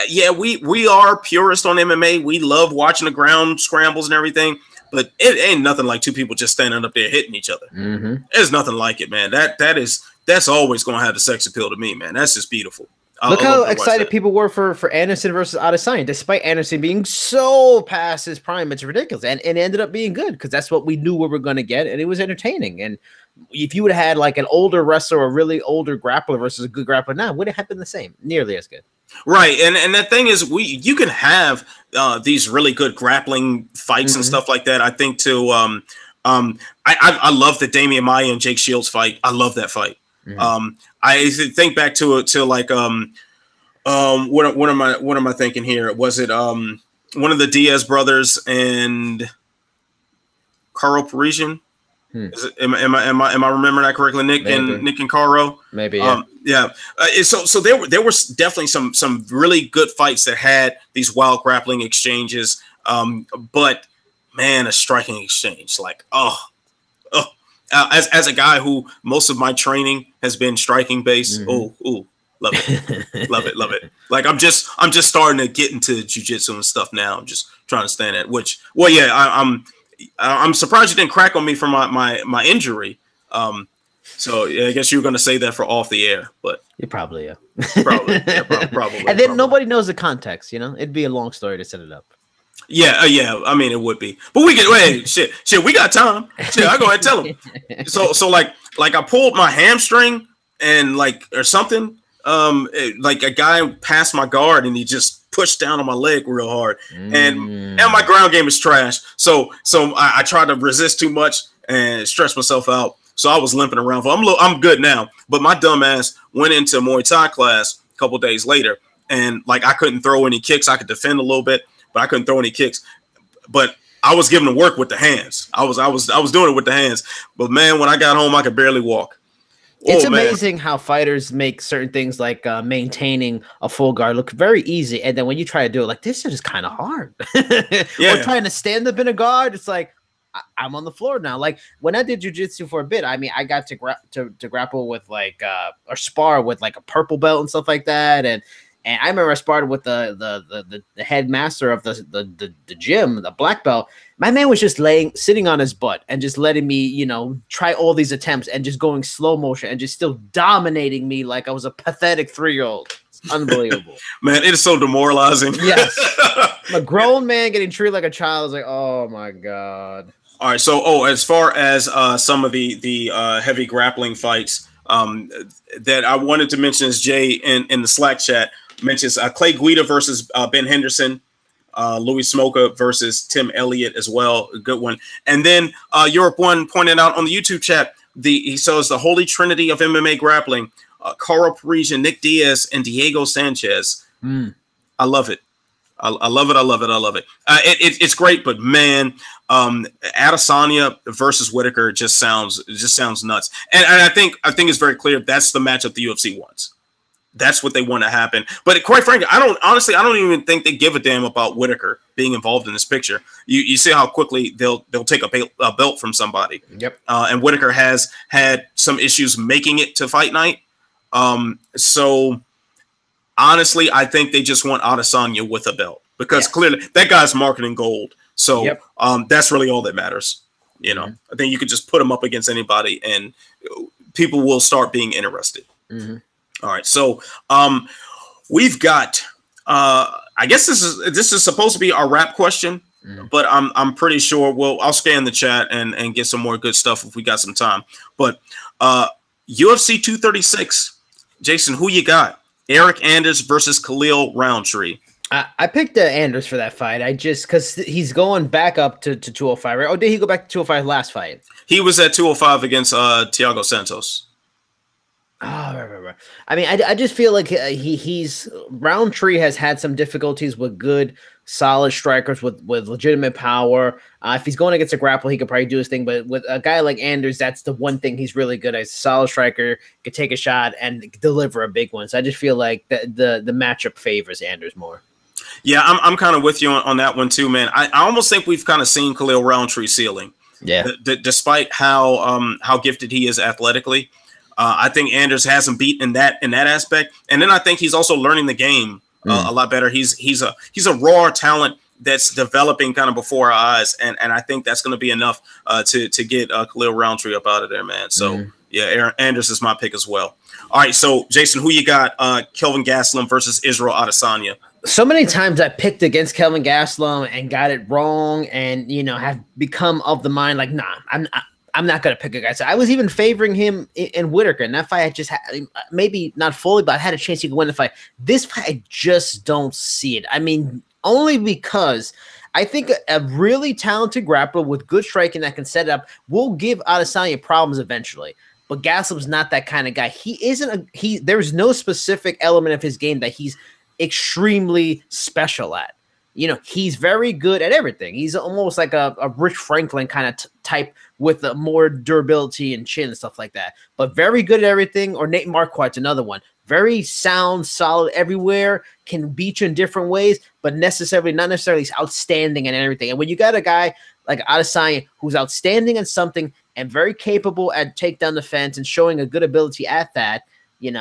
Yeah, we are purists on MMA. We love watching the ground scrambles and everything, but it ain't nothing like two people just standing up there hitting each other.
Mm-hmm.
There's nothing like it, man. That's always going to have the sex appeal to me, man. That's just beautiful.
Look how excited people were for Anderson versus Adesanya, despite Anderson being so past his prime. It's ridiculous, and it ended up being good because that's what we knew we were going to get, and it was entertaining. And if you would have had like an older wrestler, a really older grappler versus a good grappler now, would have been the same, nearly as good.
Right, and the thing is, you can have these really good grappling fights and stuff like that. I think too. I love the Damian Maia and Jake Shields fight. I love that fight. I think back to like what am I thinking here? Was it one of the Diaz brothers and Caro Parisian? Is it, am I remembering that correctly? Nick and Caro?
Maybe.
Yeah. So there were definitely some really good fights that had these wild grappling exchanges. But man, a striking exchange, like as a guy who most of my training has been striking based. Love it. love it. Like I'm just starting to get into jiu-jitsu and stuff now. I'm just trying to stand at which. Well, yeah, I'm surprised you didn't crack on me for my injury. So yeah, I guess you were going to say that for off the air, but
you probably
probably.
And then nobody knows the context. You know, it'd be a long story to set it up.
Yeah. I mean, it would be, but we get shit. We got time. Shit, I go ahead and tell him. So like I pulled my hamstring and or something. Like a guy passed my guard and he just pushed down on my leg real hard, and my ground game is trash. So I tried to resist too much and stretch myself out. So I was limping around. I'm good now, but my dumb ass went into Muay Thai class a couple days later, and like I couldn't throw any kicks. I could defend a little bit, but I couldn't throw any kicks. But I was giving the work with the hands. I was doing it with the hands. But man, when I got home, I could barely walk.
It's amazing how fighters make certain things like maintaining a full guard look very easy, and then when you try to do it, like this shit is kind of hard. Or trying to stand up in a guard, it's like I'm on the floor now. Like when I did jiu-jitsu for a bit, I mean, I got to grapple with or spar with like a purple belt and stuff like that, and I remember I sparred with the headmaster of the gym, the black belt. My man was just sitting on his butt and just letting me, try all these attempts and just going slow motion and just still dominating me like I was a pathetic 3-year-old. It's unbelievable.
Man, it is so demoralizing.
Yes. A grown man getting treated like a child is like, oh my God.
All right. So, as far as some of the heavy grappling fights that I wanted to mention is Jay in the Slack chat mentions Clay Guida versus Ben Henderson. Louis Smoka versus Tim Elliott as well, a good one. And then Europe One pointed out on the YouTube chat, he says the holy trinity of MMA grappling: Caro Parisian, Nick Diaz, and Diego Sanchez. I love it. I love it. It's great, but man, Adesanya versus Whitaker just sounds nuts. And I think it's very clear that's the matchup the UFC wants. That's what they want to happen. But quite frankly, I don't even think they give a damn about Whitaker being involved in this picture. You see how quickly they'll take a belt from somebody.
Yep.
And Whitaker has had some issues making it to fight night. So honestly, I think they just want Adesanya with a belt because clearly that guy's marketing gold. So that's really all that matters. I think you could just put him up against anybody and people will start being interested.
Mm-hmm.
All right, so we've got. I guess this is supposed to be our wrap question, but I'm pretty sure I'll scan the chat and get some more good stuff if we got some time. But UFC 236, Jason, who you got? Eric Anders versus Khalil Roundtree.
I picked Anders for that fight. Because he's going back up to 205, right? Oh, did he go back to 205 last fight?
He was at 205 against Thiago Santos.
Oh, right. I mean, I just feel like he's Roundtree has had some difficulties with good solid strikers with legitimate power. If he's going against a grapple, he could probably do his thing. But with a guy like Anders, that's the one thing he's really good at. He's a solid striker, could take a shot and deliver a big one. So I just feel like the matchup favors Anders more.
Yeah, I'm kind of with you on that one too, man. I almost think we've kind of seen Khalil Roundtree's ceiling.
Yeah.
Despite how gifted he is athletically, I think Anders has him beat in that aspect. And then I think he's also learning the game a lot better. He's a raw talent that's developing kind of before our eyes, and I think that's going to be enough to get Khalil Roundtree up out of there, man. So yeah, Anders is my pick as well. All right, so Jason, who you got? Kelvin Gastelum versus Israel Adesanya.
So many times I picked against Kelvin Gastelum and got it wrong, and have become of the mind like, nah, I'm not going to pick a guy. So I was even favoring him in Whitaker. And that fight, I just had, maybe not fully, but I had a chance he could win the fight. This fight, I just don't see it. I mean, only because I think a really talented grappler with good striking that can set it up will give Adesanya problems eventually. But Gastelum's not that kind of guy. There's no specific element of his game that he's extremely special at. He's very good at everything. He's almost like a Rich Franklin kind of type with more durability and chin and stuff like that. But very good at everything. Or Nate Marquardt's another one. Very sound, solid everywhere, can beat you in different ways, but not necessarily outstanding at everything. And when you got a guy like Adesanya who's outstanding at something and very capable at take down the fence and showing a good ability at that, you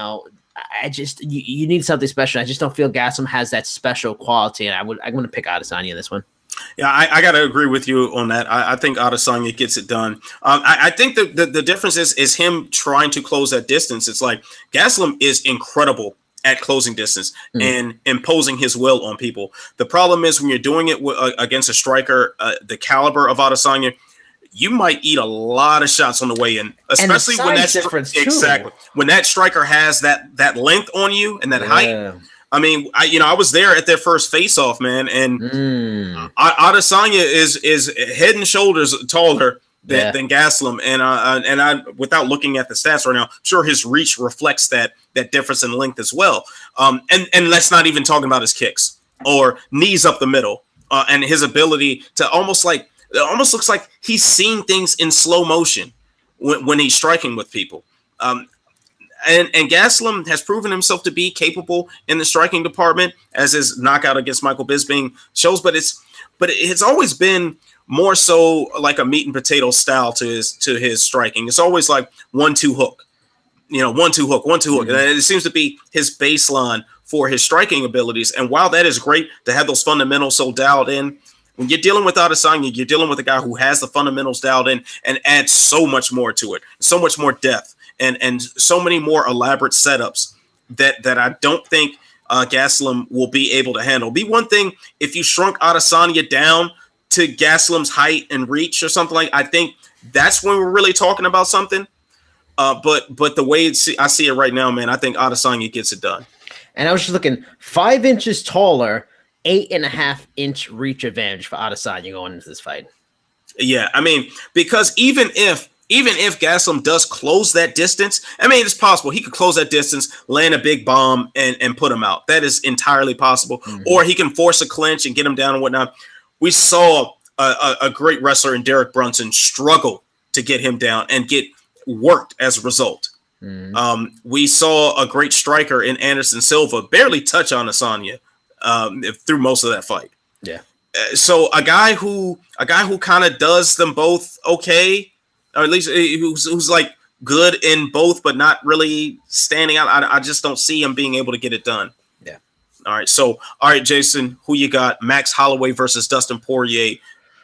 need something special. I just don't feel Gastelum has that special quality, and I'm going to pick Adesanya in this one.
Yeah, I got to agree with you on that. I think Adesanya gets it done. I think the difference is him trying to close that distance. It's like Gastelum is incredible at closing distance and imposing his will on people. The problem is when you're doing it against a striker the caliber of Adesanya, you might eat a lot of shots on the way in, especially when when that striker has that length on you and that height. I mean, I was there at their first face-off, man, and Adesanya is head and shoulders taller than Gastelum, and I without looking at the stats right now, I'm sure his reach reflects that difference in length as well. And let's not even talk about his kicks or knees up the middle, and his ability to almost looks like he's seeing things in slow motion when he's striking with people. And Gastelum has proven himself to be capable in the striking department, as his knockout against Michael Bisping shows. But it's always been more so like a meat and potato style to his striking. It's always like 1-2 hook, 1-2 hook, 1-2 hook. And it seems to be his baseline for his striking abilities. And while that is great to have those fundamentals so dialed in, when you're dealing with Adesanya, you're dealing with a guy who has the fundamentals dialed in and adds so much more to it, so much more depth. And so many more elaborate setups that I don't think Gastelum will be able to handle. Be one thing if you shrunk Adesanya down to Gastelum's height and reach or something like. I think that's when we're really talking about something. But the way I see it right now, man, I think Adesanya gets it done.
And I was just looking 5 inches taller, 8.5-inch reach advantage for Adesanya going into this fight.
Yeah, I mean, because even if Gastelum does close that distance, I mean, it's possible. He could close that distance, land a big bomb, and put him out. That is entirely possible. Or he can force a clinch and get him down and whatnot. We saw a great wrestler in Derek Brunson struggle to get him down and get worked as a result. We saw a great striker in Anderson Silva barely touch on Adesanya through most of that fight.
Yeah.
So a guy who kind of does them both okay, or at least who's like good in both, but not really standing out. I just don't see him being able to get it done.
Yeah.
All right, Jason, who you got? Max Holloway versus Dustin Poirier,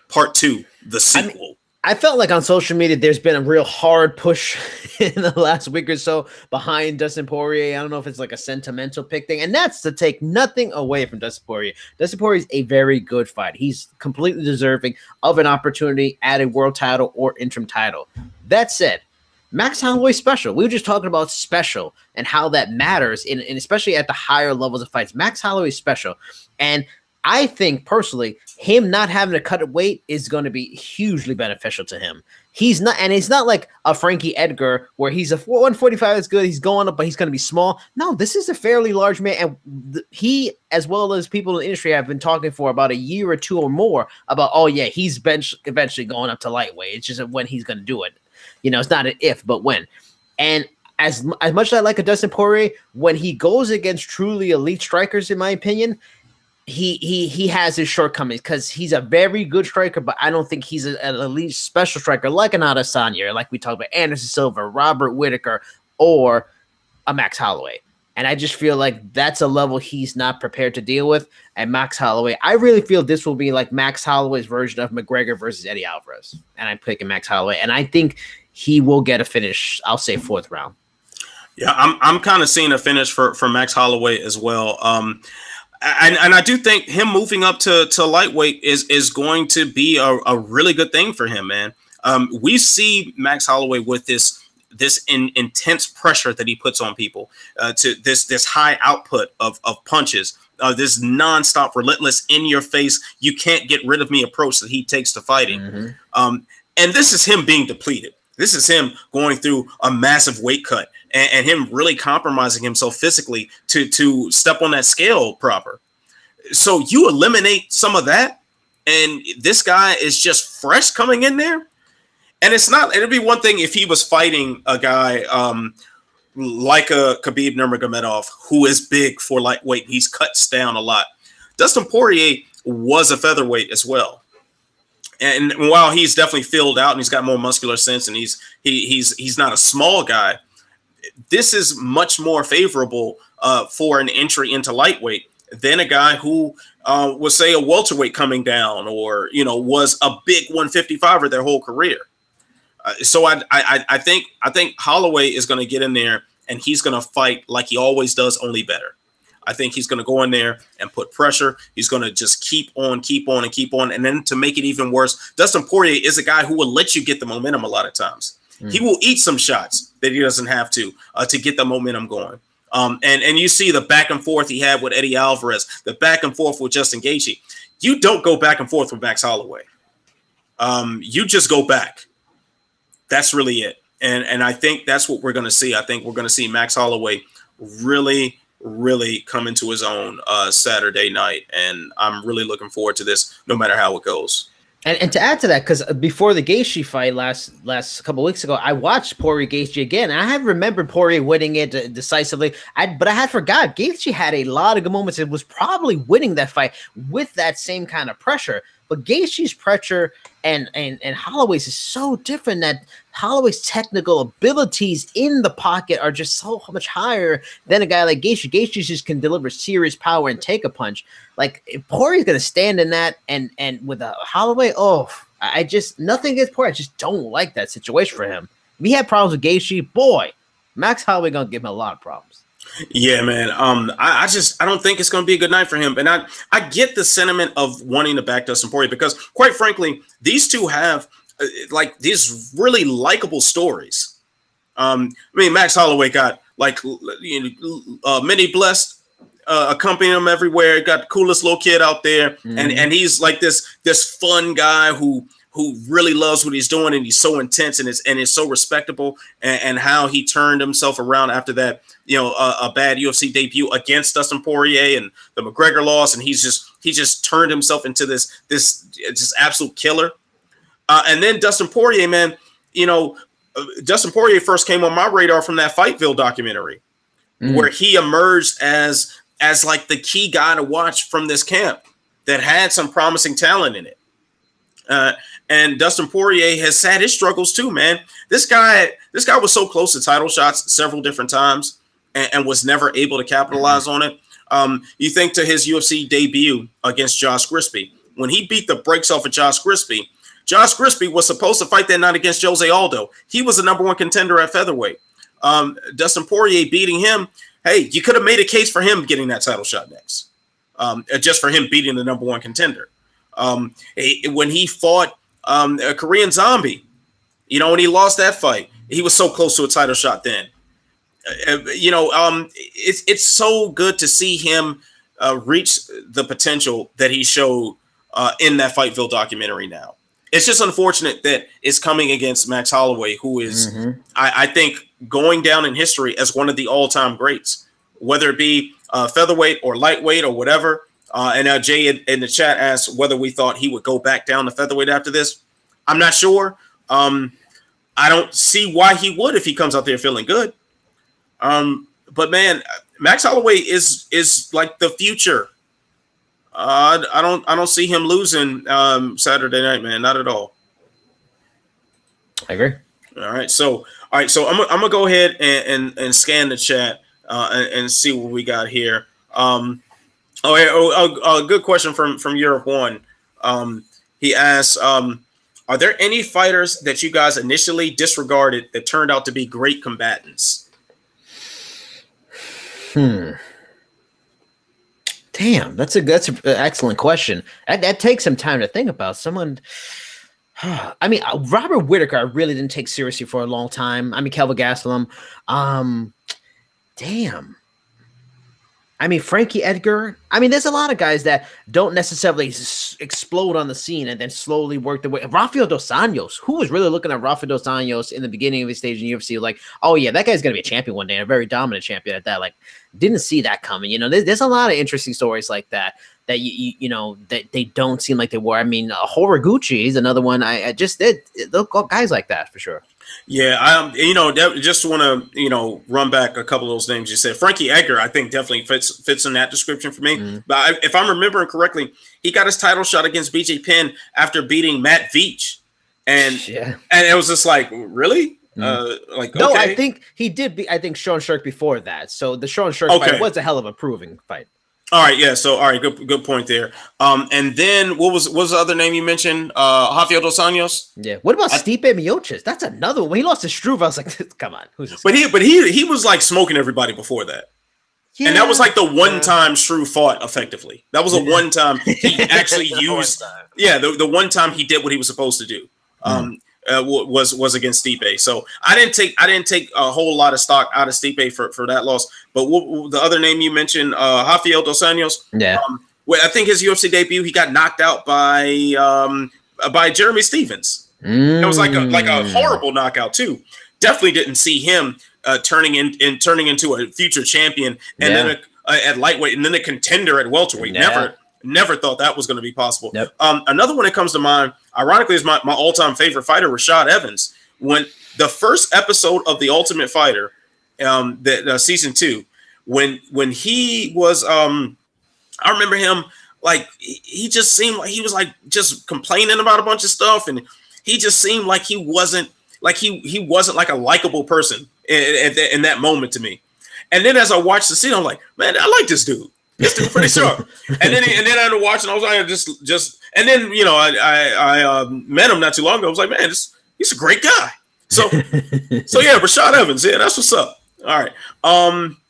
Part 2, the sequel.
I felt like on social media, there's been a real hard push in the last week or so behind Dustin Poirier. I don't know if it's like a sentimental pick thing, and that's to take nothing away from Dustin Poirier. Dustin Poirier is a very good fight. He's completely deserving of an opportunity at a world title or interim title. That said, Max Holloway special. We were just talking about special and how that matters, and especially at the higher levels of fights. Max Holloway special, and I think personally, him not having to cut weight is going to be hugely beneficial to him. He's not, and it's not like a Frankie Edgar where he's a 145 is good. He's going up, but he's going to be small. No, this is a fairly large man, and he, as well as people in the industry, have been talking for about a year or two or more about, oh yeah, he's eventually going up to lightweight. It's just when he's going to do it. You know, it's not an if, but when. And as much as I like a Dustin Poirier, when he goes against truly elite strikers, in my opinion, he has his shortcomings because he's a very good striker, but I don't think he's an elite special striker like an Adesanya, like we talked about Anderson Silva, Robert Whittaker, or a Max Holloway. And I just feel like that's a level he's not prepared to deal with. And Max Holloway, I really feel this will be like Max Holloway's version of McGregor versus Eddie Alvarez. And I'm picking Max Holloway, and I think he will get a finish. I'll say 4th round.
Yeah, I'm kind of seeing a finish for Max Holloway as well. And I do think him moving up to lightweight is going to be a really good thing for him, man. We see Max Holloway with this intense pressure that he puts on people, to this high output of punches, this nonstop, relentless, in your face, you can't get rid of me approach that he takes to fighting. Mm-hmm. And this is him being depleted. This is him going through a massive weight cut and him really compromising himself physically to step on that scale proper. So you eliminate some of that, and this guy is just fresh coming in there. And it'd be one thing if he was fighting a guy like a Khabib Nurmagomedov, who is big for lightweight. He's cuts down a lot. Dustin Poirier was a featherweight as well. And while he's definitely filled out and he's got more muscular sense and he's not a small guy, this is much more favorable for an entry into lightweight than a guy who was, say, a welterweight coming down, or was a big 155er their whole career. So I think Holloway is going to get in there and he's going to fight like he always does, only better. I think he's going to go in there and put pressure. He's going to just keep on. And then to make it even worse, Dustin Poirier is a guy who will let you get the momentum a lot of times. He will eat some shots that he doesn't have to get the momentum going. And you see the back and forth he had with Eddie Alvarez, the back and forth with Justin Gaethje. You don't go back and forth with Max Holloway. You just go back. That's really it. And I think that's what we're going to see. I think we're going to see Max Holloway really come into his own Saturday night. And I'm really looking forward to this, no matter how it goes.
And to add to that, because before the Gaethje fight last couple of weeks ago, I watched Poirier Gaethje again, and I had remembered Poirier winning it decisively. But I had forgot Gaethje had a lot of good moments. It was probably winning that fight with that same kind of pressure. But Gaethje's pressure and Holloway's is so different that Holloway's technical abilities in the pocket are just so much higher than a guy like Gaethje. Gaethje just can deliver serious power and take a punch. Like, if Poirier's going to stand in that and with a Holloway, nothing against Poirier. I just don't like that situation for him. If he had problems with Gaethje, boy, Max Holloway going to give him a lot of problems.
Yeah, man. I don't think it's going to be a good night for him. And I get the sentiment of wanting to back Dustin Poirier because, quite frankly, these two have these really likable stories. Max Holloway got Mini Blessed accompanying him everywhere. Got the coolest little kid out there, mm-hmm. and he's like this fun guy who really loves what he's doing, and he's so intense and is so respectable, and how he turned himself around after that, a bad UFC debut against Dustin Poirier and the McGregor loss, and he just turned himself into this absolute killer. And then Dustin Poirier, man, Dustin Poirier first came on my radar from that Fightville documentary, where he emerged as like the key guy to watch from this camp that had some promising talent in it. And Dustin Poirier has had his struggles too, man. This guy was so close to title shots several different times and was never able to capitalize on it. You think to his UFC debut against Josh Grisby, when he beat the brakes off of Josh Grisby was supposed to fight that night against Jose Aldo. He was the number one contender at featherweight. Dustin Poirier beating him. Hey, you could have made a case for him getting that title shot next, just for him beating the number one contender. When he fought a Korean Zombie, when he lost that fight, he was so close to a title shot then. It's so good to see him reach the potential that he showed in that Fightville documentary now. It's just unfortunate that it's coming against Max Holloway, who is, I think, going down in history as one of the all-time greats, whether it be featherweight or lightweight or whatever. And Jay in the chat asked whether we thought he would go back down to featherweight after this. I'm not sure. I don't see why he would if he comes out there feeling good. But man, Max Holloway is like the future. I don't see him losing Saturday night, man. Not at all.
I agree.
All right, so I'm gonna go ahead and scan the chat and see what we got here. A good question from Europe One. He asks, are there any fighters that you guys initially disregarded that turned out to be great combatants?
Damn, that's an excellent question. That takes some time to think about. Someone, I mean, Robert Whittaker, I really didn't take seriously for a long time. I mean, Kelvin Gastelum. Damn. I mean, Frankie Edgar. I mean, there's a lot of guys that don't necessarily explode on the scene and then slowly work their way. Rafael Dos Anjos, who was really looking at Rafael Dos Anjos in the beginning of his stage in UFC, like, oh yeah, that guy's gonna be a champion one day, a very dominant champion at that. Like, didn't see that coming. You know, there's a lot of interesting stories like that you know that they don't seem like they were. I mean, Horiguchi is another one. I just guys like that for sure.
Yeah, you know, just want to, you know, run back a couple of those names you said. Frankie Edgar, I think, definitely fits in that description for me. But if I'm remembering correctly, he got his title shot against BJ Penn after beating Matt Veach, and it was just like, really, like,
no,
okay.
I think he did. I think Sean Sherk before that. So the Sean Sherk fight was a hell of a proving fight.
All right, yeah. So, all right, good point there. And then what was the other name you mentioned? Rafael Dos Anjos.
Yeah. What about Stipe Miocic? That's another one. He lost to Struve. I was like, come on, who's this?
But he was like smoking everybody before that. Yeah. And that was like the one time Struve fought effectively. That was a one time he actually used. Yeah, the one time he did what he was supposed to do. Was against Stipe. So I didn't take a whole lot of stock out of Stipe for that loss. But the other name you mentioned, Rafael Dos Anjos. Yeah. I think his UFC debut, he got knocked out by Jeremy Stevens. It was like a horrible knockout too. Definitely didn't see him turning into a future champion and then at lightweight and then a contender at welterweight. Never thought that was going to be possible. Yep. Another one that comes to mind, ironically, is my all-time favorite fighter, Rashad Evans. When the first episode of The Ultimate Fighter, season 2, when he was, I remember him, like, he just seemed like he was like just complaining about a bunch of stuff, and he just seemed like he wasn't like like a likable person in that moment to me. And then as I watched the scene, I'm like, man, I like this dude. This dude pretty sharp. And then I had to watch, and I was like, just. And then you know, I met him not too long ago. I was like, man, he's a great guy. So yeah, Rashad Evans. Yeah, that's what's up. All right.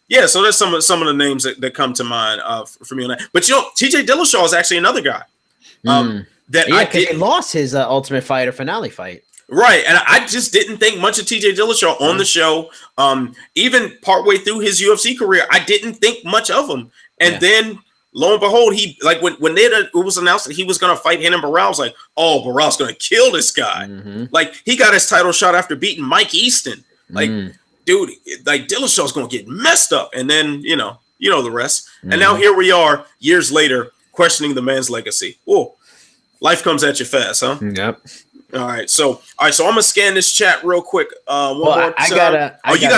Yeah. So there's some of the names that come to mind for me on that. But you know, TJ Dillashaw is actually another guy
he lost his Ultimate Fighter finale fight.
Right, and I just didn't think much of TJ Dillashaw on the show. Even partway through his UFC career, I didn't think much of him. And then, lo and behold, he like when it was announced that he was going to fight Renan Barão, I was like, oh, Barão's going to kill this guy. Like, he got his title shot after beating Mike Easton. Like, dude, like Dillashaw's going to get messed up. And then, you know the rest. And now here we are, years later, questioning the man's legacy. Whoa, life comes at you fast, huh?
Yep.
All right, so I'm gonna scan this chat real quick.
You gotta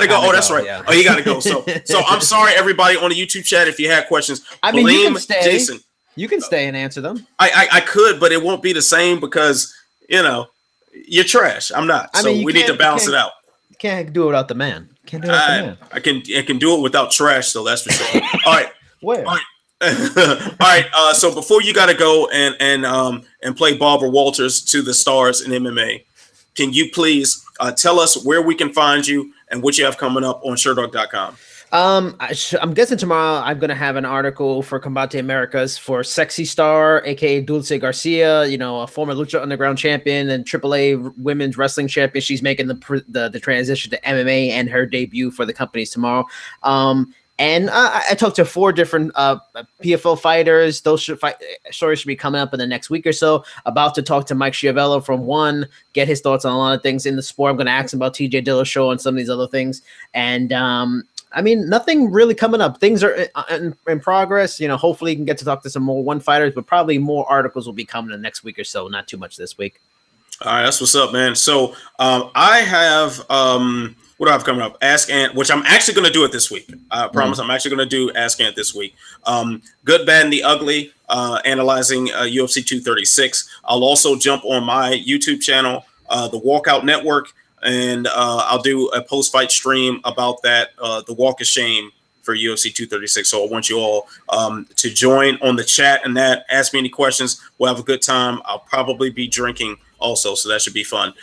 go. Oh, that's right. Yeah. Oh, you gotta go. So I'm sorry, everybody on the YouTube chat, if you had questions.
I mean, you can stay. Jason, you can stay and answer them.
I could, but it won't be the same because you're trash. I'm not. So we need to balance it out.
You can't do it without the man. Can't do it without the man.
I can do it without trash. So that's for sure. All right.
Where?
All right. All right. So before you got to go and play Barbara Walters to the stars in MMA, can you please tell us where we can find you and what you have coming up on Sherdog.com?
I'm guessing tomorrow I'm going to have an article for Combate Americas for Sexy Star, aka Dulce Garcia, a former Lucha Underground champion and AAA women's wrestling champion. She's making the transition to MMA and her debut for the companies tomorrow. And I talked to 4 different PFL fighters. Those stories should be coming up in the next week or so. About to talk to Mike Schiavello from One, get his thoughts on a lot of things in the sport. I'm going to ask him about TJ Dillashaw and some of these other things. And I mean, nothing really coming up. Things are in progress. You know, hopefully you can get to talk to some more One fighters, but probably more articles will be coming in the next week or so. Not too much this week.
All right, that's what's up, man. So I have what do I have coming up? Ask Ant, which I'm actually going to do it this week. I promise I'm actually going to do Ask Ant this week. Good, Bad, and the Ugly, analyzing UFC 236. I'll also jump on my YouTube channel, the Walkout Network, and I'll do a post-fight stream about that, the Walk of Shame for UFC 236. So I want you all to join on the chat and that. Ask me any questions. We'll have a good time. I'll probably be drinking also, so that should be fun.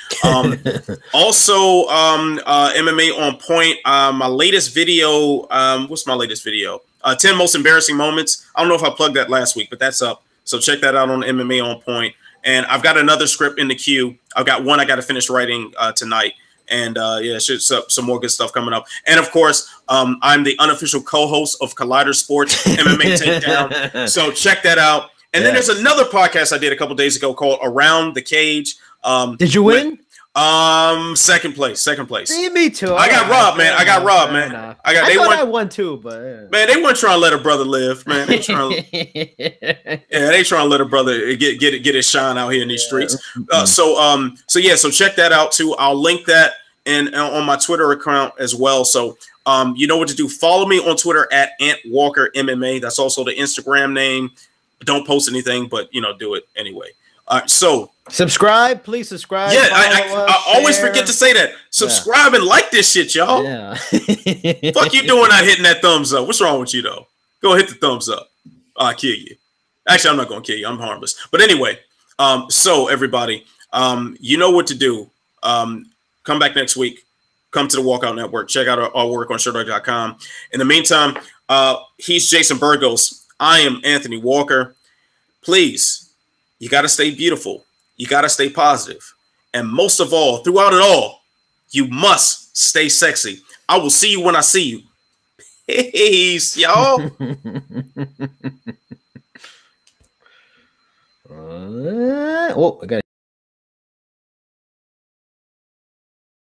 Also, MMA on Point. My latest video, what's my latest video? 10 most embarrassing moments. I don't know if I plugged that last week, but that's up. So check that out on MMA on Point. And I've got another script in the queue. I've got one I got to finish writing tonight. And yeah, some more good stuff coming up. And of course, I'm the unofficial co-host of Collider Sports MMA Takedown. So check that out. And then there's another podcast I did a couple days ago called Around the Cage.
Did you win?
Second place.
See, me too.
I got robbed, man. I got robbed, man.
I won too, but
man, they weren't trying to let a brother live, man. They trying to let a brother get his shine out here in these streets. So check that out too. I'll link that on my Twitter account as well. So you know what to do. Follow me on Twitter at Ant Walker MMA. That's also the Instagram name. Don't post anything, but do it anyway. All right, so
subscribe, please subscribe.
Yeah, I always forget to say that. Subscribe and like this shit, y'all. Yeah. Fuck you doing not hitting that thumbs up. What's wrong with you though? Go hit the thumbs up. I'll kill you. Actually, I'm not gonna kill you. I'm harmless. But anyway, so everybody, you know what to do. Come back next week. Come to the Walkout Network. Check out our work on Sherdog.com. In the meantime, he's Jason Burgos. I am Anthony Walker. Please, you got to stay beautiful. You got to stay positive. And most of all, throughout it all, you must stay sexy. I will see you when I see you. Peace, y'all.
I got